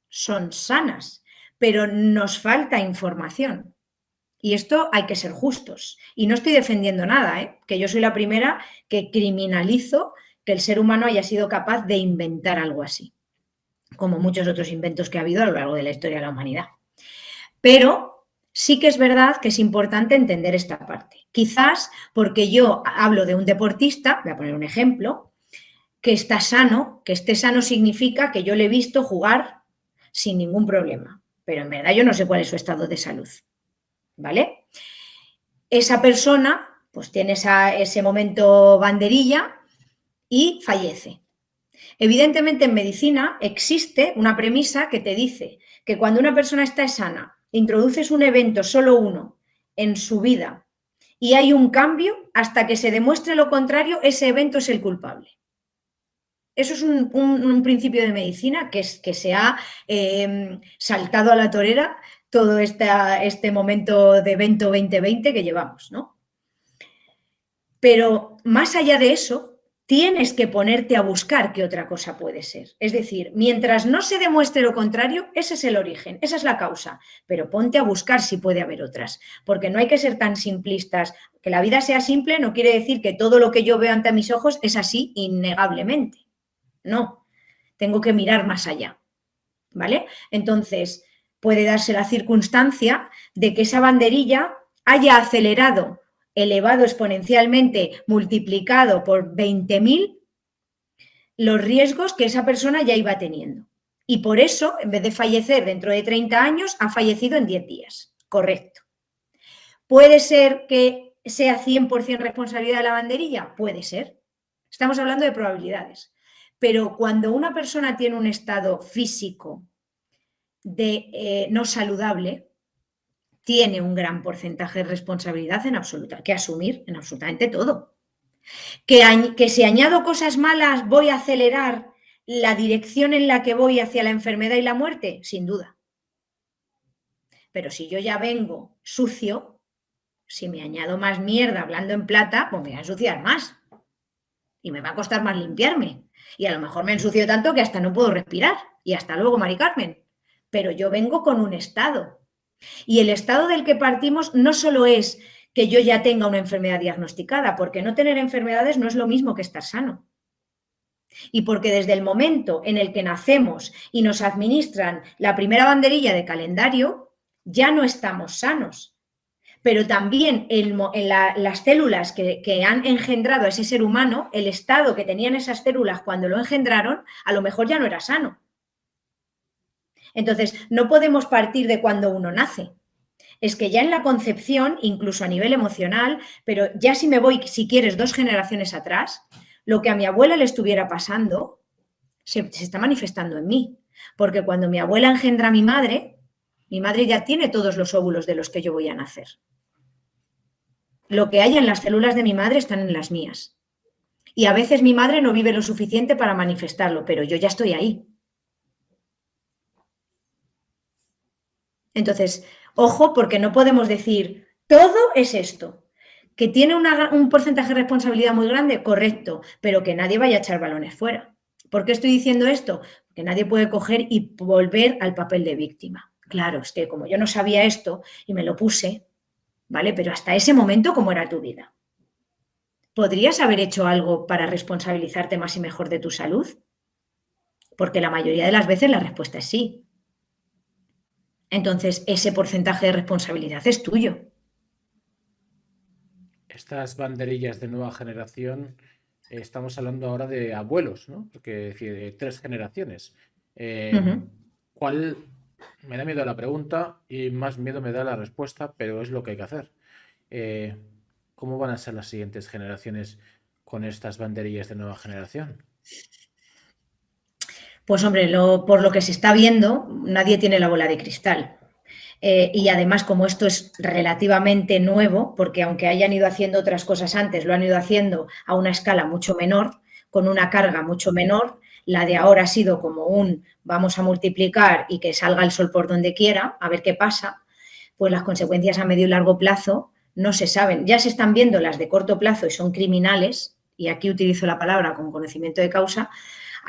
son sanas, pero nos falta información. Y esto hay que ser justos. Y no estoy defendiendo nada, que yo soy la primera que criminalizo que el ser humano haya sido capaz de inventar algo así, como muchos otros inventos que ha habido a lo largo de la historia de la humanidad. Pero sí que es verdad que es importante entender esta parte. Quizás porque yo hablo de un deportista, voy a poner un ejemplo, que está sano, que esté sano significa que yo le he visto jugar sin ningún problema, pero en verdad yo no sé cuál es su estado de salud, ¿vale? Esa persona pues tiene ese momento banderilla y fallece. Evidentemente en medicina existe una premisa que te dice que cuando una persona está sana, introduces un evento, solo uno, en su vida y hay un cambio, hasta que se demuestre lo contrario, ese evento es el culpable. Eso es un principio de medicina que se ha saltado a la torera todo este momento de evento 2020 que llevamos, ¿no? Pero más allá de eso, tienes que ponerte a buscar qué otra cosa puede ser. Es decir, mientras no se demuestre lo contrario, ese es el origen, esa es la causa. Pero ponte a buscar si puede haber otras, porque no hay que ser tan simplistas. Que la vida sea simple no quiere decir que todo lo que yo veo ante mis ojos es así innegablemente. No, tengo que mirar más allá, ¿vale? Entonces, puede darse la circunstancia de que esa banderilla haya acelerado, elevado exponencialmente, multiplicado por 20.000 los riesgos que esa persona ya iba teniendo. Y por eso, en vez de fallecer dentro de 30 años, ha fallecido en 10 días. Correcto. ¿Puede ser que sea 100% responsabilidad de la banderilla? Puede ser. Estamos hablando de probabilidades. Pero cuando una persona tiene un estado físico no saludable, tiene un gran porcentaje de responsabilidad que asumir en absolutamente todo. Que si añado cosas malas voy a acelerar la dirección en la que voy hacia la enfermedad y la muerte, sin duda. Pero si yo ya vengo sucio, si me añado más mierda hablando en plata, pues me voy a ensuciar más. Y me va a costar más limpiarme. Y a lo mejor me ensucio tanto que hasta no puedo respirar. Y hasta luego, Mari Carmen. Pero yo vengo con un estado. Y el estado del que partimos no solo es que yo ya tenga una enfermedad diagnosticada, porque no tener enfermedades no es lo mismo que estar sano. Y porque desde el momento en el que nacemos y nos administran la primera banderilla de calendario, ya no estamos sanos. Pero también las células que han engendrado a ese ser humano, el estado que tenían esas células cuando lo engendraron, a lo mejor ya no era sano. Entonces, no podemos partir de cuando uno nace. Es que ya en la concepción, incluso a nivel emocional, pero ya si me voy, si quieres, 2 generaciones atrás, lo que a mi abuela le estuviera pasando se está manifestando en mí. Porque cuando mi abuela engendra a mi madre ya tiene todos los óvulos de los que yo voy a nacer. Lo que hay en las células de mi madre están en las mías. Y a veces mi madre no vive lo suficiente para manifestarlo, pero yo ya estoy ahí. Entonces, ojo, porque no podemos decir, todo es esto. ¿Que tiene un porcentaje de responsabilidad muy grande? Correcto, pero que nadie vaya a echar balones fuera. ¿Por qué estoy diciendo esto? Porque nadie puede coger y volver al papel de víctima. Claro, es que como yo no sabía esto y me lo puse, ¿vale? Pero hasta ese momento, ¿cómo era tu vida? ¿Podrías haber hecho algo para responsabilizarte más y mejor de tu salud? Porque la mayoría de las veces la respuesta es sí. Entonces, ese porcentaje de responsabilidad es tuyo. Estas banderillas de nueva generación, estamos hablando ahora de abuelos, ¿no? Porque es decir, de 3 generaciones. ¿Cuál? Me da miedo la pregunta y más miedo me da la respuesta, pero es lo que hay que hacer. Eh, ¿Cómo van a ser las siguientes generaciones con estas banderillas de nueva generación? Pues hombre, por lo que se está viendo, nadie tiene la bola de cristal. Y además, como esto es relativamente nuevo, porque aunque hayan ido haciendo otras cosas antes, lo han ido haciendo a una escala mucho menor, con una carga mucho menor, la de ahora ha sido como un vamos a multiplicar y que salga el sol por donde quiera, a ver qué pasa, pues las consecuencias a medio y largo plazo no se saben. Ya se están viendo las de corto plazo y son criminales, y aquí utilizo la palabra con conocimiento de causa.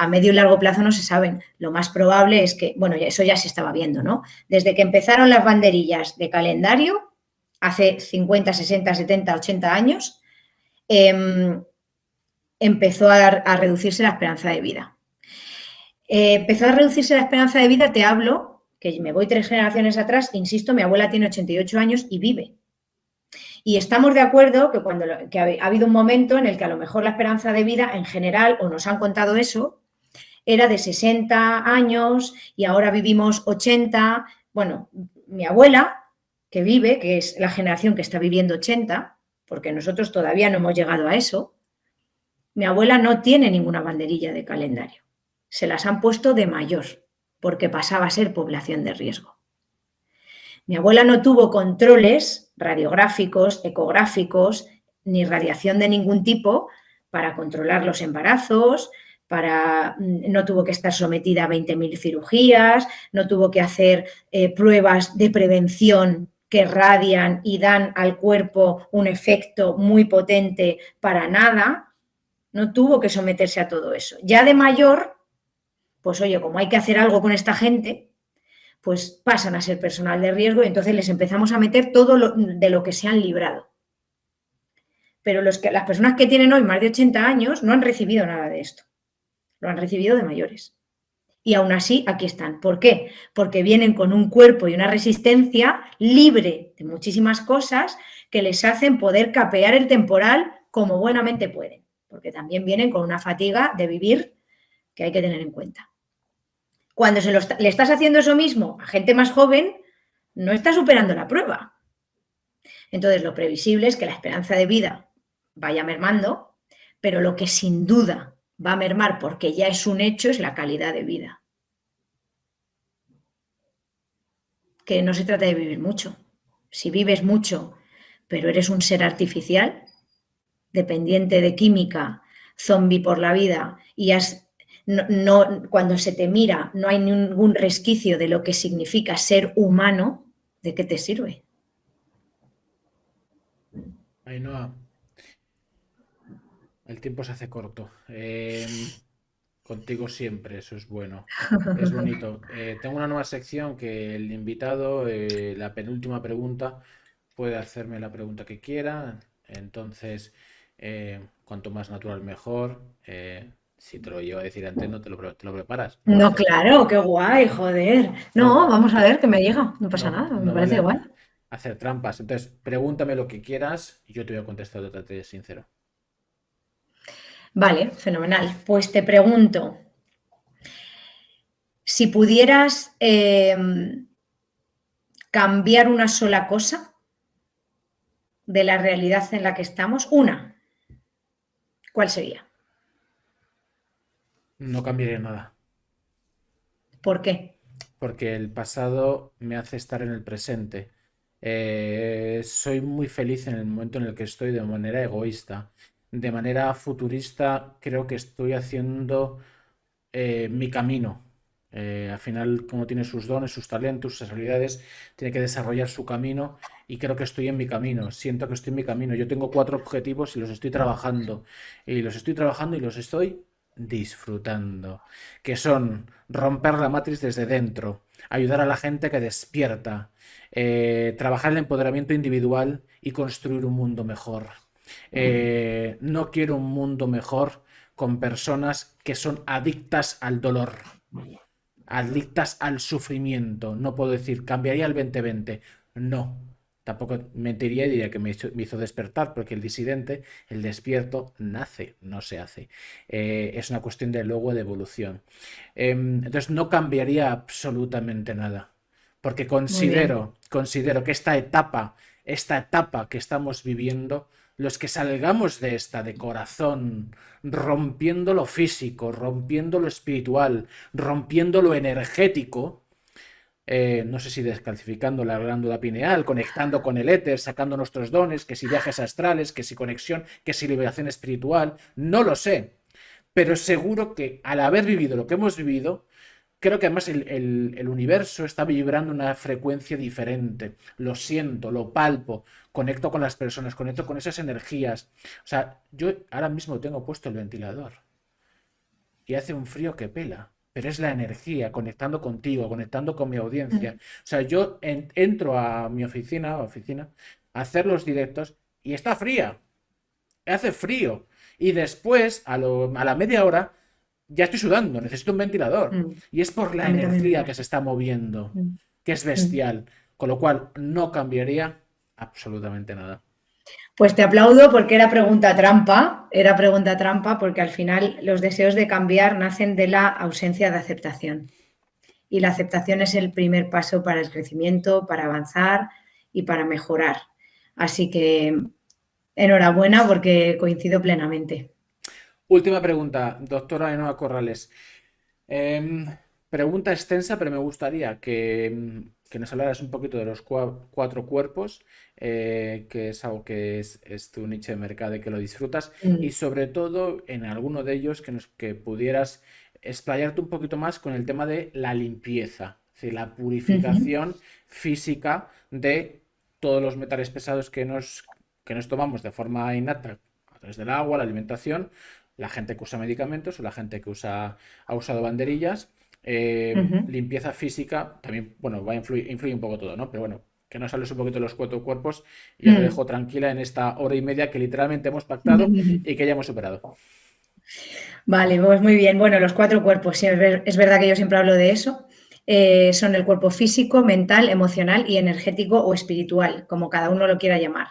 A medio y largo plazo no se saben. Lo más probable es que, bueno, eso ya se estaba viendo, ¿no? Desde que empezaron las banderillas de calendario, hace 50, 60, 70, 80 años, empezó a reducirse la esperanza de vida. Empezó a reducirse la esperanza de vida, te hablo, que me voy 3 generaciones atrás, insisto, mi abuela tiene 88 años y vive. Y estamos de acuerdo que ha habido un momento en el que a lo mejor la esperanza de vida en general, o nos han contado eso, era de 60 años y ahora vivimos 80. Bueno, mi abuela, que vive, que es la generación que está viviendo 80, porque nosotros todavía no hemos llegado a eso, mi abuela no tiene ninguna banderilla de calendario. Se las han puesto de mayor, porque pasaba a ser población de riesgo. Mi abuela no tuvo controles radiográficos, ecográficos, ni radiación de ningún tipo para controlar los embarazos, no tuvo que estar sometida a 20.000 cirugías, no tuvo que hacer pruebas de prevención que radian y dan al cuerpo un efecto muy potente para nada. No tuvo que someterse a todo eso. Ya de mayor, pues oye, como hay que hacer algo con esta gente, pues pasan a ser personal de riesgo y entonces les empezamos a meter todo de lo que se han librado. Pero las personas que tienen hoy más de 80 años no han recibido nada de esto. Lo han recibido de mayores. Y aún así, aquí están. ¿Por qué? Porque vienen con un cuerpo y una resistencia libre de muchísimas cosas que les hacen poder capear el temporal como buenamente pueden. Porque también vienen con una fatiga de vivir que hay que tener en cuenta. Cuando le estás haciendo eso mismo a gente más joven, no está superando la prueba. Entonces, lo previsible es que la esperanza de vida vaya mermando, pero lo que sin duda va a mermar, porque ya es un hecho, es la calidad de vida. Que no se trata de vivir mucho. Si vives mucho, pero eres un ser artificial, dependiente de química, zombie por la vida, y cuando se te mira no hay ningún resquicio de lo que significa ser humano, ¿de qué te sirve? Ainhoa, el tiempo se hace corto. Contigo siempre, eso es bueno. Es bonito. Tengo una nueva sección que el invitado, la penúltima pregunta, puede hacerme la pregunta que quiera. Entonces, cuanto más natural mejor. Si te lo llevo a decir antes, no te lo preparas. No No, vale, claro, qué guay, joder. No, no, vamos a ver que me llega, no pasa no, nada, me no parece vale guay. hacer trampas. Entonces, pregúntame lo que quieras y yo te voy a contestar totalmente sincero. Vale, fenomenal. Pues te pregunto, si pudieras cambiar una sola cosa de la realidad en la que estamos, ¿cuál sería? No cambiaría nada, ¿Por qué? porque el pasado me hace estar en el presente. Soy muy feliz en el momento en el que estoy de manera egoísta. De manera futurista, creo que estoy haciendo mi camino. Al final, como tiene sus dones, sus talentos, sus habilidades, tiene que desarrollar su camino y creo que estoy en mi camino. Siento que estoy en mi camino. Yo tengo 4 objetivos y los estoy trabajando. Y los estoy trabajando y los estoy disfrutando, que son romper la matriz desde dentro, ayudar a la gente que despierta, trabajar el empoderamiento individual y construir un mundo mejor. No quiero un mundo mejor con personas que son adictas al dolor, adictas al sufrimiento. No puedo decir, cambiaría el 2020. No, tampoco mentiría y diría que me hizo despertar, porque el disidente, el despierto, nace, no se hace. Es una cuestión de luego de evolución. Entonces no cambiaría absolutamente nada, porque Muy bien. considero que esta etapa que estamos viviendo, los que salgamos de esta de corazón, rompiendo lo físico, rompiendo lo espiritual, rompiendo lo energético, no sé si descalcificando la glándula pineal, conectando con el éter, sacando nuestros dones, que si viajes astrales, que si conexión, que si liberación espiritual, no lo sé, pero seguro que al haber vivido lo que hemos vivido, creo que además el universo está vibrando una frecuencia diferente. Lo siento, lo palpo, conecto con las personas, conecto con esas energías. O sea, yo ahora mismo tengo puesto el ventilador y hace un frío que pela, pero es la energía conectando contigo, conectando con mi audiencia. Mm. O sea, yo entro a mi oficina, a hacer los directos y está fría, hace frío. Y después, a la media hora, ya estoy sudando, necesito un ventilador. Mm. Y es por la A mí también me energía que se pasa. está moviendo, Mm. que es Mm. bestial. Con lo cual, no cambiaría absolutamente nada. Pues te aplaudo porque era pregunta trampa porque al final los deseos de cambiar nacen de la ausencia de aceptación. Y la aceptación es el primer paso para el crecimiento, para avanzar y para mejorar. Así que enhorabuena porque coincido plenamente. Última pregunta, doctora Ainhoa Corrales. Em, Pregunta extensa, pero me gustaría que nos hablaras un poquito de los cuatro cuerpos, que es algo que es tu nicho de mercado y que lo disfrutas, y Mm. sobre todo en alguno de ellos que pudieras explayarte un poquito más con el tema de la limpieza, es decir, la Ujú. purificación física de todos los metales pesados que nos tomamos de forma innata a través del agua, la alimentación, la gente que usa medicamentos o la gente que ha usado banderillas. Ujú. Limpieza física, también, bueno, influye un poco todo, ¿no? Pero bueno, que nos hables un poquito de los cuatro cuerpos y ya te Mm. dejo tranquila en esta hora y media que literalmente hemos pactado y que ya hemos superado. Vale, pues muy bien. Bueno, los cuatro cuerpos, sí, es verdad que yo siempre hablo de eso. Son el cuerpo físico, mental, emocional y energético o espiritual, como cada uno lo quiera llamar.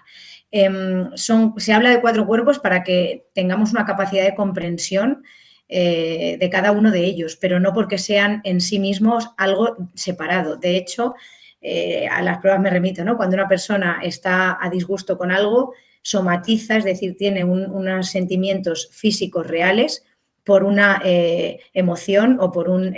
Se habla de cuatro cuerpos para que tengamos una capacidad de comprensión de cada uno de ellos, pero no porque sean en sí mismos algo separado. De hecho, a las pruebas me remito, ¿no? Cuando una persona está a disgusto con algo, somatiza, es decir, tiene unos sentimientos físicos reales por una emoción o por un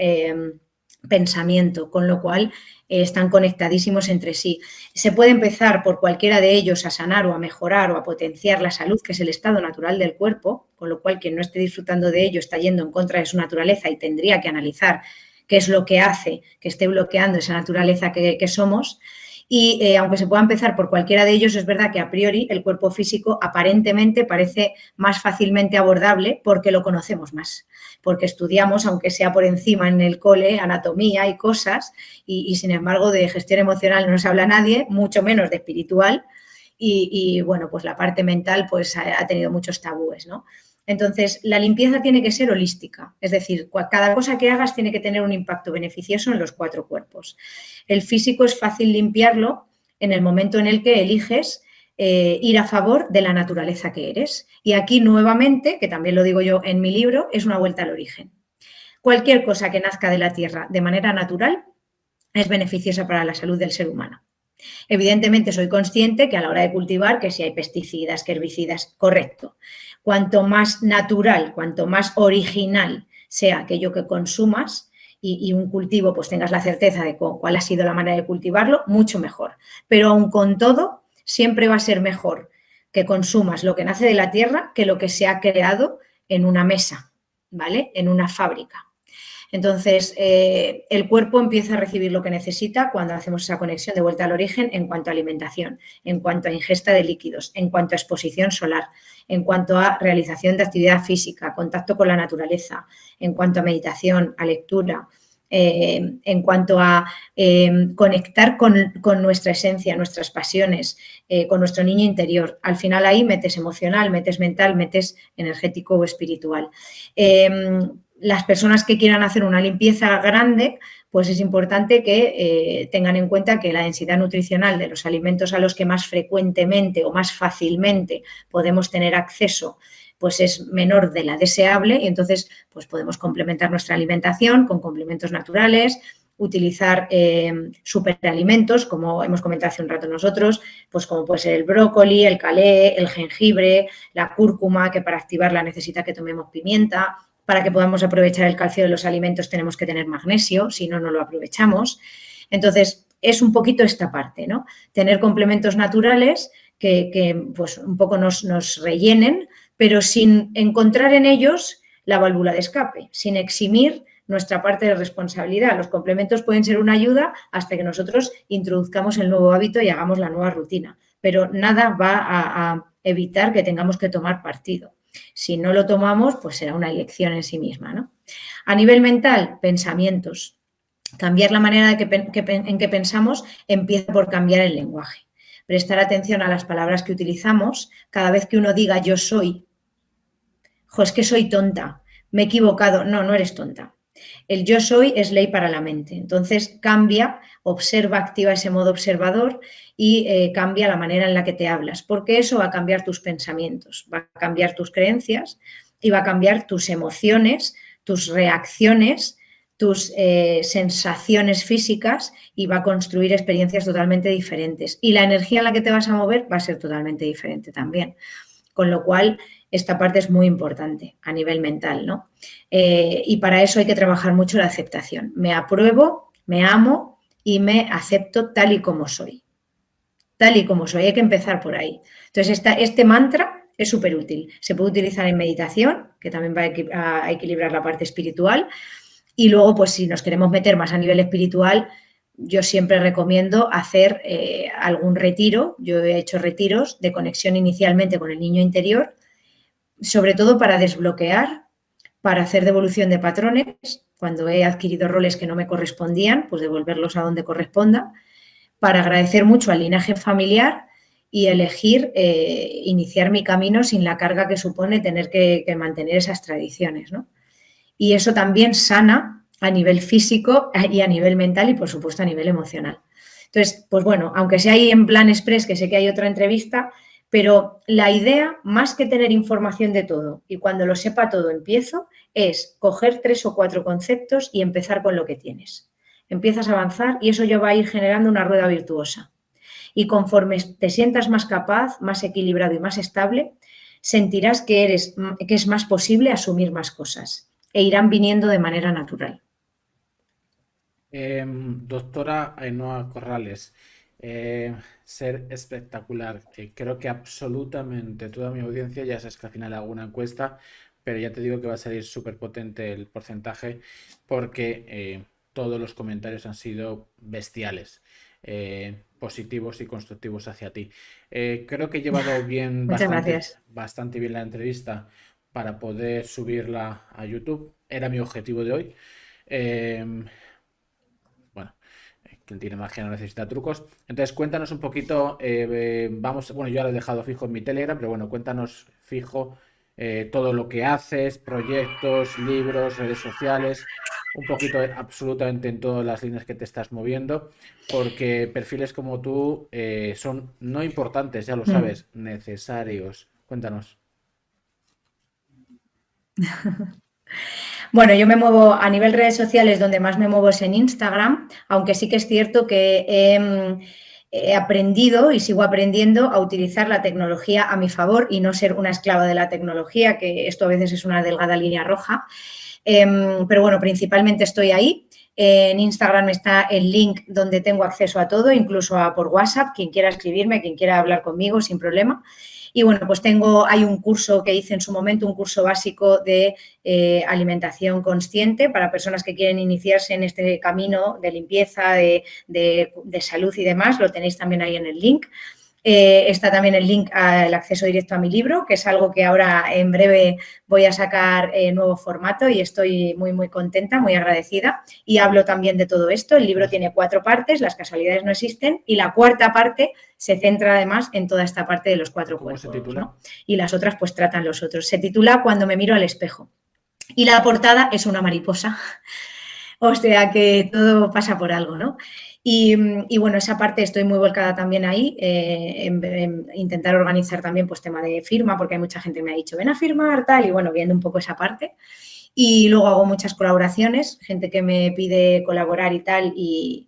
pensamiento, con lo cual están conectadísimos entre sí. Se puede empezar por cualquiera de ellos a sanar o a mejorar o a potenciar la salud, que es el estado natural del cuerpo, con lo cual quien no esté disfrutando de ello está yendo en contra de su naturaleza y tendría que analizar qué es lo que hace que esté bloqueando esa naturaleza que somos. Y aunque se pueda empezar por cualquiera de ellos, es verdad que a priori el cuerpo físico aparentemente parece más fácilmente abordable porque lo conocemos más, porque estudiamos, aunque sea por encima en el cole, anatomía y cosas, y sin embargo de gestión emocional no nos habla nadie, mucho menos de espiritual, y bueno, pues la parte mental pues ha tenido muchos tabúes, ¿no? Entonces, la limpieza tiene que ser holística, es decir, cada cosa que hagas tiene que tener un impacto beneficioso en los cuatro cuerpos. El físico es fácil limpiarlo en el momento en el que eliges ir a favor de la naturaleza que eres. Y aquí nuevamente, que también lo digo yo en mi libro, es una vuelta al origen. Cualquier cosa que nazca de la tierra de manera natural es beneficiosa para la salud del ser humano. Evidentemente soy consciente que a la hora de cultivar, que si hay pesticidas, que herbicidas, correcto. Cuanto más natural, cuanto más original sea aquello que consumas y un cultivo, pues tengas la certeza de cuál ha sido la manera de cultivarlo, mucho mejor. Pero aun con todo, siempre va a ser mejor que consumas lo que nace de la tierra que lo que se ha creado en una mesa, ¿vale? En una fábrica. Entonces, el cuerpo empieza a recibir lo que necesita cuando hacemos esa conexión de vuelta al origen en cuanto a alimentación, en cuanto a ingesta de líquidos, en cuanto a exposición solar, en cuanto a realización de actividad física, contacto con la naturaleza, en cuanto a meditación, a lectura, en cuanto a conectar con nuestra esencia, nuestras pasiones, con nuestro niño interior. Al final ahí metes emocional, metes mental, metes energético o espiritual. Las personas que quieran hacer una limpieza grande, pues es importante que tengan en cuenta que la densidad nutricional de los alimentos a los que más frecuentemente o más fácilmente podemos tener acceso pues es menor de la deseable y entonces pues podemos complementar nuestra alimentación con complementos naturales, utilizar superalimentos, como hemos comentado hace un rato nosotros, pues como puede ser el brócoli, el calé, el jengibre, la cúrcuma, que para activarla necesita que tomemos pimienta. Para que podamos aprovechar el calcio de los alimentos tenemos que tener magnesio, si no, no lo aprovechamos. Entonces, es un poquito esta parte, ¿no? Tener complementos naturales que pues un poco nos rellenen, pero sin encontrar en ellos la válvula de escape, sin eximir nuestra parte de responsabilidad. Los complementos pueden ser una ayuda hasta que nosotros introduzcamos el nuevo hábito y hagamos la nueva rutina, pero nada va a evitar que tengamos que tomar partido. Si no lo tomamos, pues será una elección en sí misma, ¿no? A nivel mental, pensamientos. Cambiar la manera en que pensamos empieza por cambiar el lenguaje. Prestar atención a las palabras que utilizamos. Cada vez que uno diga yo soy, es que soy tonta, me he equivocado. No, no eres tonta. El yo soy es ley para la mente. Entonces cambia, observa, activa ese modo observador y cambia la manera en la que te hablas, porque eso va a cambiar tus pensamientos, va a cambiar tus creencias y va a cambiar tus emociones, tus reacciones, tus sensaciones físicas y va a construir experiencias totalmente diferentes. Y la energía en la que te vas a mover va a ser totalmente diferente también. Con lo cual, esta parte es muy importante a nivel mental, ¿no? Y para eso hay que trabajar mucho la aceptación. Me apruebo, me amo y me acepto tal y como soy. Tal y como soy, hay que empezar por ahí. Entonces, este mantra es súper útil. Se puede utilizar en meditación, que también va a equilibrar la parte espiritual. Y luego, pues si nos queremos meter más a nivel espiritual, yo siempre recomiendo hacer algún retiro. Yo he hecho retiros de conexión inicialmente con el niño interior, sobre todo para desbloquear, para hacer devolución de patrones, cuando he adquirido roles que no me correspondían, pues devolverlos a donde corresponda, para agradecer mucho al linaje familiar y elegir iniciar mi camino sin la carga que supone tener que mantener esas tradiciones, ¿no? Y eso también sana a nivel físico y a nivel mental y, por supuesto, a nivel emocional. Entonces, pues bueno, aunque sea ahí en plan express, que sé que hay otra entrevista, pero la idea, más que tener información de todo y cuando lo sepa todo empiezo, es coger 3 o 4 conceptos y empezar con lo que tienes. Empiezas a avanzar y eso ya va a ir generando una rueda virtuosa. Y conforme te sientas más capaz, más equilibrado y más estable, sentirás que es más posible asumir más cosas e irán viniendo de manera natural. Doctora Ainhoa Corrales, ser espectacular. Creo que absolutamente toda mi audiencia, ya sabes que al final hago una encuesta, pero ya te digo que va a salir súper potente el porcentaje porque todos los comentarios han sido bestiales, positivos y constructivos hacia ti. Creo que he llevado bien Muchas gracias. bastante bien la entrevista para poder subirla a YouTube. Era mi objetivo de hoy. Bueno, quien tiene magia no necesita trucos. Entonces, cuéntanos un poquito, bueno, yo lo he dejado fijo en mi Telegram, pero bueno, cuéntanos fijo todo lo que haces, proyectos, libros, redes sociales, un poquito absolutamente en todas las líneas que te estás moviendo, porque perfiles como tú son no importantes, ya lo sabes, necesarios. Cuéntanos. Bueno, yo me muevo a nivel redes sociales, donde más me muevo es en Instagram, aunque sí que es cierto que he aprendido y sigo aprendiendo a utilizar la tecnología a mi favor y no ser una esclava de la tecnología, que esto a veces es una delgada línea roja. Pero bueno, principalmente estoy ahí. En Instagram está el link donde tengo acceso a todo, incluso por WhatsApp, quien quiera escribirme, quien quiera hablar conmigo sin problema. Y bueno, pues hay un curso que hice en su momento, un curso básico de alimentación consciente para personas que quieren iniciarse en este camino de limpieza, de salud y demás. Lo tenéis también ahí en el link. Está también el link al acceso directo a mi libro, que es algo que ahora en breve voy a sacar nuevo formato y estoy muy, muy contenta, muy agradecida. Y hablo también de todo esto. El libro tiene 4 partes, las casualidades no existen, y la cuarta parte se centra además en toda esta parte de los 4 ¿Cómo cuerpos, se titula? ¿no? Y las otras pues tratan los otros. Se titula Cuando me miro al espejo. Y la portada es una mariposa. O sea que todo pasa por algo, ¿no? Y bueno, esa parte estoy muy volcada también ahí, en intentar organizar también pues tema de firma, porque hay mucha gente que me ha dicho, ven a firmar, tal, y bueno, viendo un poco esa parte. Y luego hago muchas colaboraciones, gente que me pide colaborar y tal, y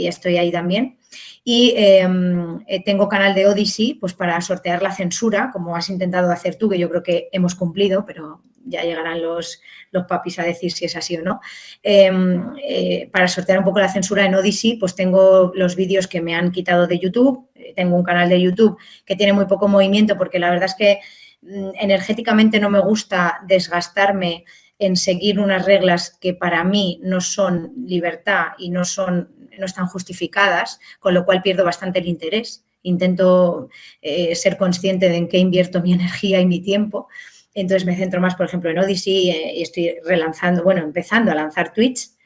estoy ahí también. Y tengo canal de Odyssey pues para sortear la censura, como has intentado hacer tú, que yo creo que hemos cumplido, pero ya llegarán los papis a decir si es así o no. Para sortear un poco la censura en Odyssey, pues tengo los vídeos que me han quitado de YouTube. Tengo un canal de YouTube que tiene muy poco movimiento porque la verdad es que energéticamente no me gusta desgastarme en seguir unas reglas que para mí no son libertad y no están justificadas, con lo cual pierdo bastante el interés. Intento ser consciente de en qué invierto mi energía y mi tiempo. Entonces me centro más, por ejemplo, en Odyssey y estoy empezando a lanzar tweets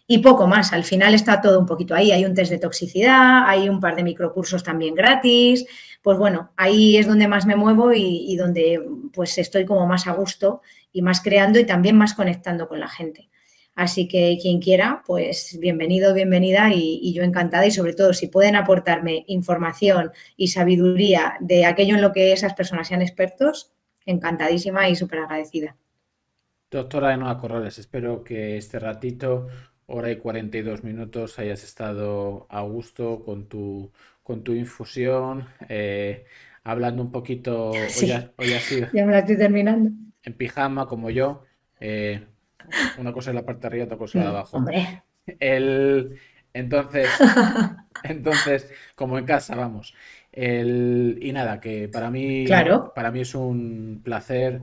y poco más. Al final está todo un poquito ahí. Hay un test de toxicidad, hay un par de microcursos también gratis. Pues bueno, ahí es donde más me muevo y donde pues estoy como más a gusto y más creando y también más conectando con la gente. Así que quien quiera, pues bienvenido, bienvenida y yo encantada y sobre todo si pueden aportarme información y sabiduría de aquello en lo que esas personas sean expertos, encantadísima y súper agradecida. Doctora Ainhoa Corrales, espero que este ratito, hora y 42 minutos, hayas estado a gusto con tu infusión, hablando un poquito, Sí, hoy has sido ya me la estoy terminando. en pijama como yo, eh, una cosa es la parte de arriba, otra cosa es la de abajo. Hombre, El, entonces, entonces, como en casa, vamos. Y nada, que claro. para mí es un placer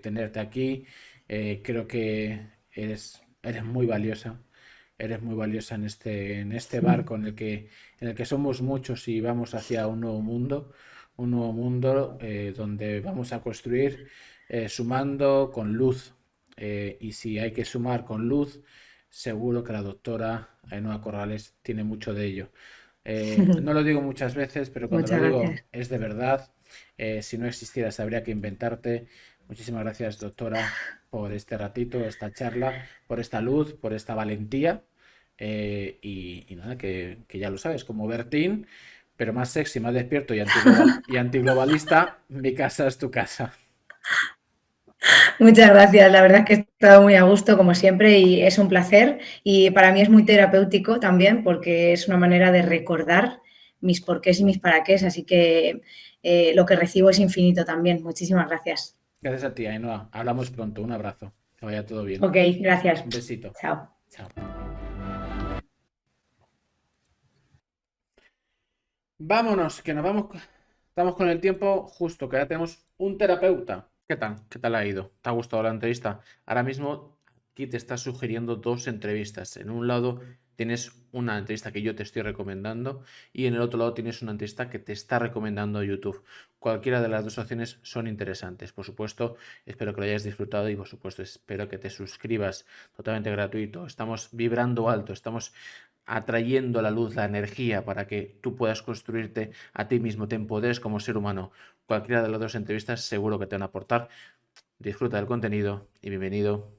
tenerte aquí. Creo que eres muy valiosa en este barco en el que somos muchos y vamos hacia un nuevo mundo donde vamos a construir sumando con luz. Y si hay que sumar con luz, seguro que la doctora Ainhoa Corrales tiene mucho de ello. No lo digo muchas veces, pero cuando lo Muchas digo gracias. es de verdad. Si no existieras, habría que inventarte. Muchísimas gracias, doctora, por este ratito, esta charla, por esta luz, por esta valentía. Y nada, que ya lo sabes, como Bertín, pero más sexy, más despierto y antiglobalista, mi casa es tu casa. Muchas gracias. La verdad es que he estado muy a gusto, como siempre, y es un placer. Y para mí es muy terapéutico también, porque es una manera de recordar mis porqués y mis paraqués. Así que lo que recibo es infinito también. Muchísimas gracias. Gracias a ti, Ainhoa. Hablamos pronto. Un abrazo. Que vaya todo bien. Ok, gracias. Un besito. Chao. Chao. Vámonos, que nos vamos. Estamos con el tiempo justo, que ya tenemos un terapeuta. ¿Qué tal? ¿Qué tal ha ido? ¿Te ha gustado la entrevista? Ahora mismo aquí te está sugiriendo 2 entrevistas. En un lado tienes una entrevista que yo te estoy recomendando y en el otro lado tienes una entrevista que te está recomendando YouTube. Cualquiera de las 2 opciones son interesantes. Por supuesto, espero que lo hayas disfrutado y por supuesto espero que te suscribas totalmente gratuito. Estamos vibrando alto, estamos atrayendo la luz, la energía para que tú puedas construirte a ti mismo, te empoderes como ser humano. Cualquiera de las 2 entrevistas seguro que te van a aportar. Disfruta del contenido y bienvenido